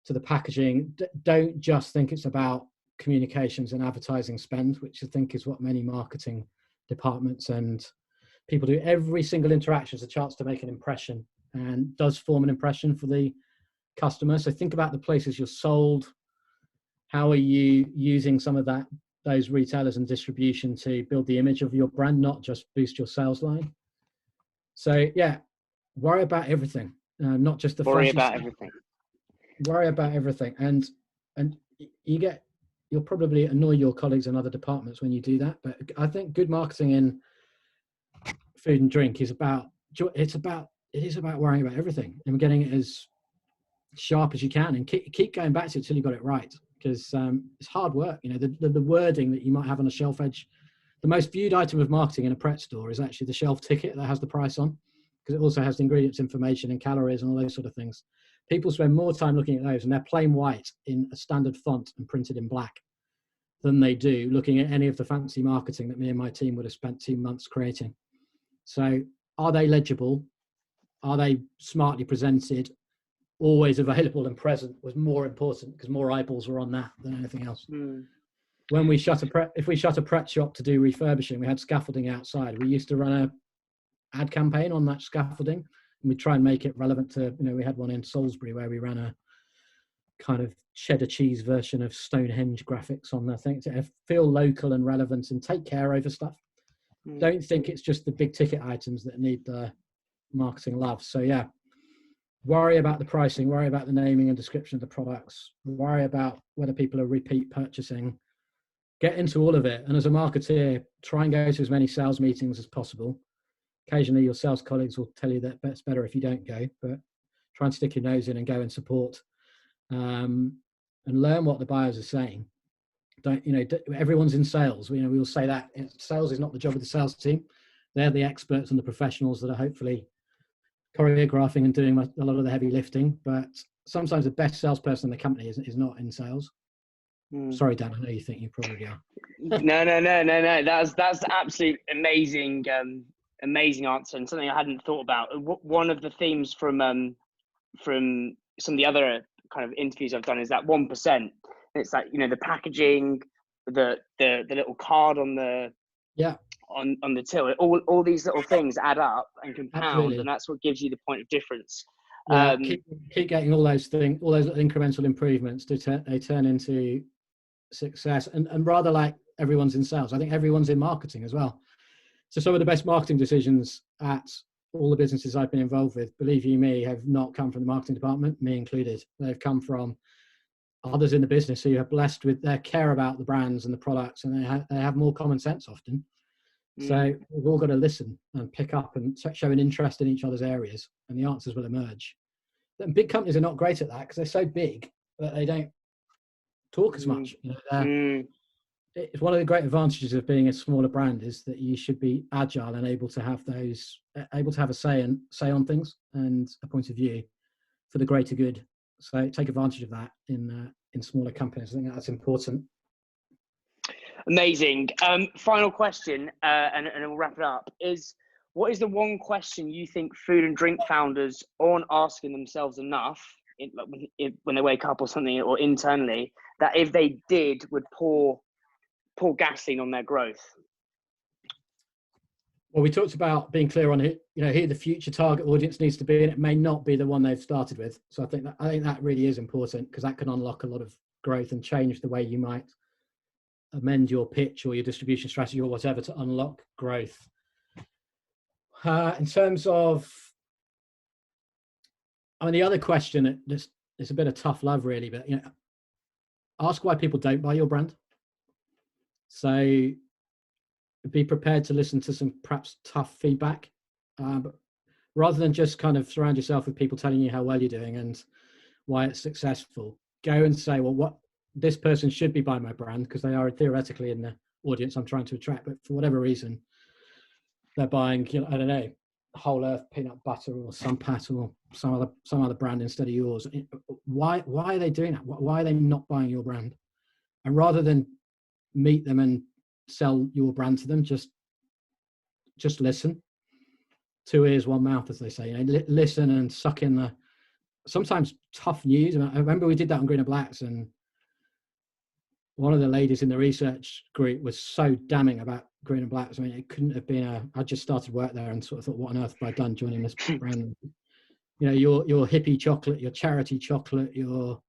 to the packaging. Don't just think it's about communications and advertising spend, which I think is what many marketing departments and people do. Every single interaction is a chance to make an impression and does form an impression for the customer. So think about the places you're sold. How are you using some of those retailers and distribution to build the image of your brand, not just boost your sales line? So yeah, worry about everything, not just the worry flashy about stuff. everything. Worry about everything, and you'll probably annoy your colleagues in other departments when you do that. But I think good marketing in food and drink is about worrying about everything and getting it as sharp as you can, and keep going back to it till you got it right, because it's hard work. The wording that you might have on a shelf edge. The most viewed item of marketing in a Pret store is actually the shelf ticket that has the price on, because it also has the ingredients information and calories and all those sort of things. People spend more time looking at those, and they're plain white in a standard font and printed in black, than they do looking at any of the fancy marketing that me and my team would have spent 2 months creating. So are they legible? Are they smartly presented? Always available and present was more important, because more eyeballs were on that than anything else. When we if we shut a Pret shop to do refurbishing, we had scaffolding outside. We used to run a ad campaign on that scaffolding, and we try and make it relevant to, we had one in Salisbury where we ran a kind of cheddar cheese version of Stonehenge graphics on the thing to feel local and relevant and take care over stuff. Don't think it's just the big ticket items that need the marketing love. So yeah, worry about the pricing, worry about the naming and description of the products, worry about whether people are repeat purchasing. Get into all of it. And as a marketeer, try and go to as many sales meetings as possible. Occasionally your sales colleagues will tell you that it's better if you don't go, but try and stick your nose in and go and support, and learn what the buyers are saying. Everyone's in sales. We will say that sales is not the job of the sales team. They're the experts and the professionals that are hopefully choreographing and doing a lot of the heavy lifting. But sometimes the best salesperson in the company is not in sales. Sorry, Dan, I know you think you probably are. No. That's absolutely amazing, amazing answer, and something I hadn't thought about. One of the themes from some of the other kind of interviews I've done is that 1%. It's like, the packaging, the little card on the on the till. All these little things add up and compound. Absolutely. And that's what gives you the point of difference. Yeah, keep getting all those things, all those incremental improvements they turn into success. And rather like everyone's in sales, I think everyone's in marketing as well. So some of the best marketing decisions at all the businesses I've been involved with, believe you me, have not come from the marketing department, me included. They've come from others in the business who are blessed with their care about the brands and the products, and they have more common sense often. So we've all got to listen and pick up and show an interest in each other's areas, and the answers will emerge. And big companies are not great at that because they're so big that they don't talk as much. It's one of the great advantages of being a smaller brand is that you should be agile and able to have a say on things and a point of view for the greater good. So take advantage of that in smaller companies. I think that's important. Amazing. Final question, and we'll wrap it up. What is the one question you think food and drink founders aren't asking themselves enough when they wake up or something, or internally, that if they did would pour gasoline on their growth? Well, we talked about being clear on who, who the future target audience needs to be, and it may not be the one they've started with. So I think that really is important, because that can unlock a lot of growth and change the way you might amend your pitch or your distribution strategy or whatever to unlock growth. In terms of, the other question, it's a bit of tough love really, but ask why people don't buy your brand. So be prepared to listen to some perhaps tough feedback, but rather than just kind of surround yourself with people telling you how well you're doing and why it's successful. Go and say, well, what this person should be buying my brand, because they are theoretically in the audience I'm trying to attract, but for whatever reason, they're buying, I don't know, Whole Earth peanut butter or Sunpat or some other brand instead of yours. Why are they doing that? Why are they not buying your brand? And rather than meet them and sell your brand to them, just listen. 2 ears, 1 mouth, as they say. Listen and suck in the sometimes tough news. I remember we did that on Greener Blacks, and one of the ladies in the research group was so damning about Greener Blacks. It couldn't have been I just started work there and sort of thought, what on earth have I done joining this brand? Your hippie chocolate, your charity chocolate, your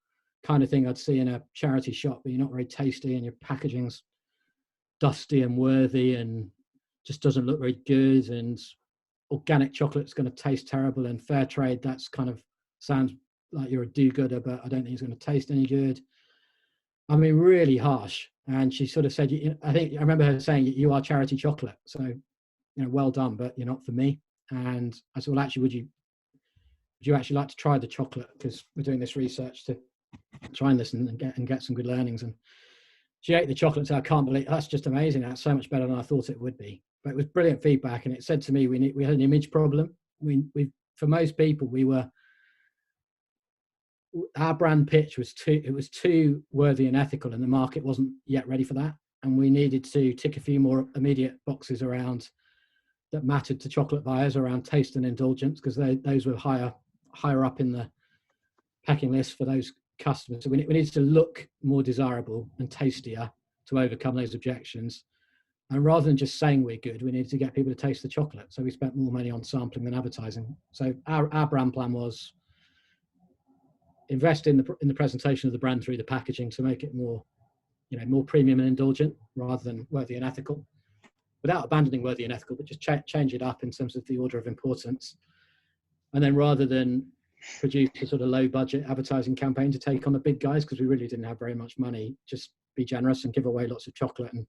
kind of thing I'd see in a charity shop, but you're not very tasty, and your packaging's dusty and worthy and just doesn't look very good, and organic chocolate's going to taste terrible, and fair trade, that's kind of sounds like you're a do-gooder, but I don't think it's going to taste any good. Really harsh. And she sort of said, I remember her saying, you are charity chocolate, so well done, but you're not for me. And I said, well, actually, would you actually like to try the chocolate, because we're doing this research to try and listen and get some good learnings. And she ate the chocolate and said, I can't believe, that's just amazing, that's so much better than I thought it would be. But it was brilliant feedback, and it said to me, we had an image problem. We for most people, our brand pitch was too worthy and ethical, and the market wasn't yet ready for that. And we needed to tick a few more immediate boxes around that mattered to chocolate buyers around taste and indulgence, because those were higher up in the pecking list for those customers. So we needed to look more desirable and tastier to overcome those objections. And rather than just saying we're good, we needed to get people to taste the chocolate. So we spent more money on sampling than advertising. So our brand plan was invest in the presentation of the brand through the packaging to make it more, more premium and indulgent rather than worthy and ethical, without abandoning worthy and ethical, but just change it up in terms of the order of importance. And then rather than produce a sort of low budget advertising campaign to take on the big guys, because we really didn't have very much money, just be generous and give away lots of chocolate and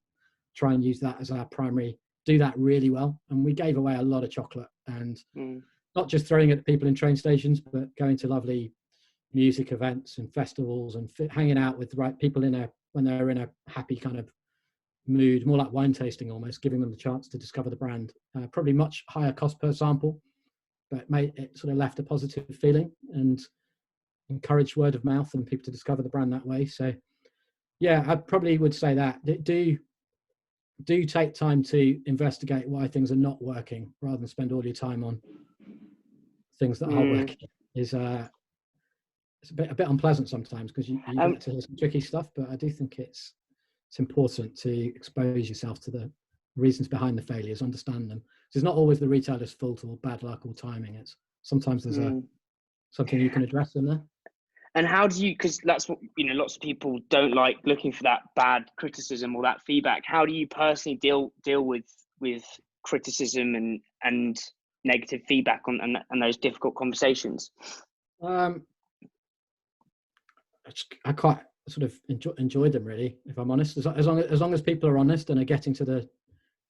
try and use that as our primary, do that really well. And we gave away a lot of chocolate, and not just throwing it at people in train stations, but going to lovely music events and festivals and hanging out with the right people when they're in a happy kind of mood, more like wine tasting almost, giving them the chance to discover the brand. Probably much higher cost per sample, but it sort of left a positive feeling and encouraged word of mouth and people to discover the brand that way. So yeah, I probably would say that do take time to investigate why things are not working, rather than spend all your time on things that are working. It's a bit unpleasant sometimes, because you get to hear some tricky stuff, but I do think it's important to expose yourself to the reasons behind the failures, understand them. So it's not always the retailer's fault or bad luck or timing. It's sometimes there's something you can address in there. And how do you, because that's what, lots of people don't like looking for that bad criticism or that feedback. How do you personally deal with criticism and negative feedback and those difficult conversations? I quite sort of enjoyed them, really, if I'm honest. As long as people are honest and are getting to the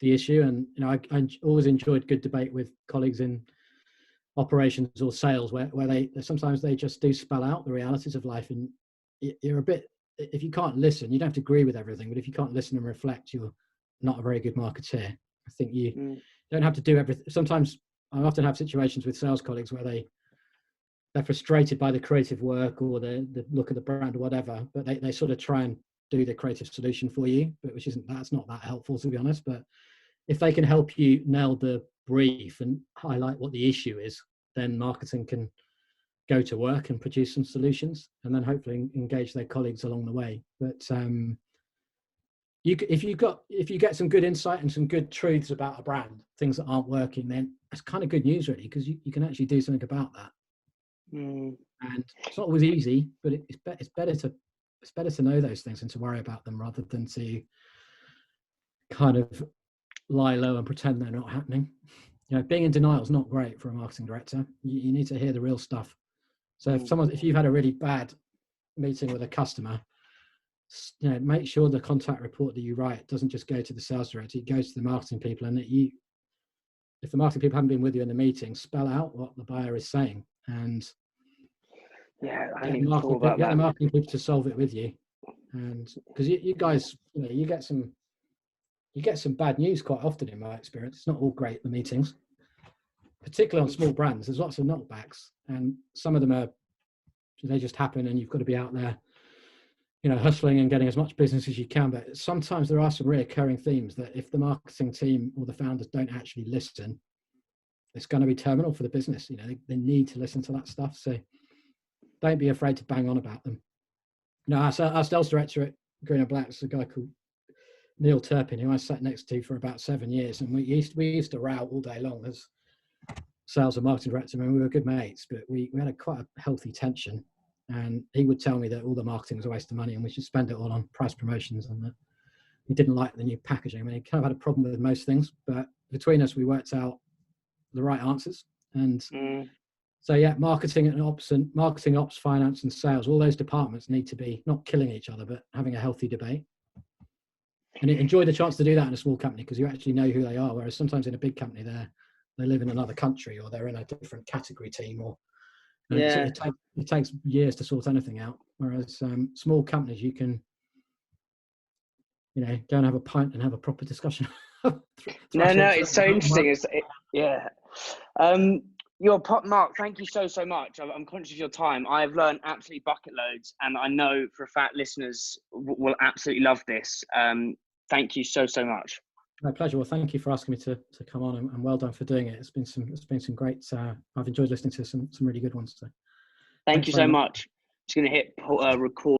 issue. And I always enjoyed good debate with colleagues in operations or sales, where they sometimes they just do spell out the realities of life. And you're a bit, if you can't listen, you don't have to agree with everything, but if you can't listen and reflect, you're not a very good marketeer. I think you don't have to do everything. Sometimes I often have situations with sales colleagues where they're frustrated by the creative work or the look of the brand or whatever, but they sort of try and do the creative solution for you, but that's not that helpful, to be honest. But if they can help you nail the brief and highlight what the issue is, then marketing can go to work and produce some solutions, and then hopefully engage their colleagues along the way. But if you get some good insight and some good truths about a brand, things that aren't working, then that's kind of good news, really, because you can actually do something about that. And it's not always easy, but it's better to know those things and to worry about them rather than to kind of lie low and pretend they're not happening. Being in denial is not great for a marketing director. You need to hear the real stuff. So if you've had a really bad meeting with a customer, make sure the contact report that you write doesn't just go to the sales director, it goes to the marketing people, and that if the marketing people haven't been with you in the meeting, spell out what the buyer is saying, and I didn't even thought about get that. the marketing people to solve it with you. And because you guys, you get some bad news quite often in my experience. It's not all great, the meetings, particularly on small brands. There's lots of knockbacks, and some of them they just happen, and you've got to be out there hustling and getting as much business as you can. But sometimes there are some reoccurring themes that if the marketing team or the founders don't actually listen, it's going to be terminal for the business. They need to listen to that stuff. So don't be afraid to bang on about them. Our sales director at Green & Black is a guy called Neil Turpin, who I sat next to for about 7 years. And we used to row all day long as sales and marketing director. I mean, we were good mates, but we had quite a healthy tension. And he would tell me that all the marketing was a waste of money and we should spend it all on price promotions, and that he didn't like the new packaging. I mean, he kind of had a problem with most things, but between us, we worked out the right answers. And so, marketing ops, finance and sales, all those departments need to be not killing each other, but having a healthy debate. And enjoy the chance to do that in a small company, because you actually know who they are. Whereas sometimes in a big company, they live in another country, or they're in a different category team, or it takes years to sort anything out. Whereas small companies, you can, go and have a pint and have a proper discussion. It's so interesting. Mark, thank you so much. I'm conscious of your time. I've learned absolutely bucket loads, and I know for a fact listeners will absolutely love this. Thank you so much. My pleasure. Well, thank you for asking me to come on, and well done for doing it. It's been some great. I've enjoyed listening to some really good ones. So thank you so much. Just going to hit record.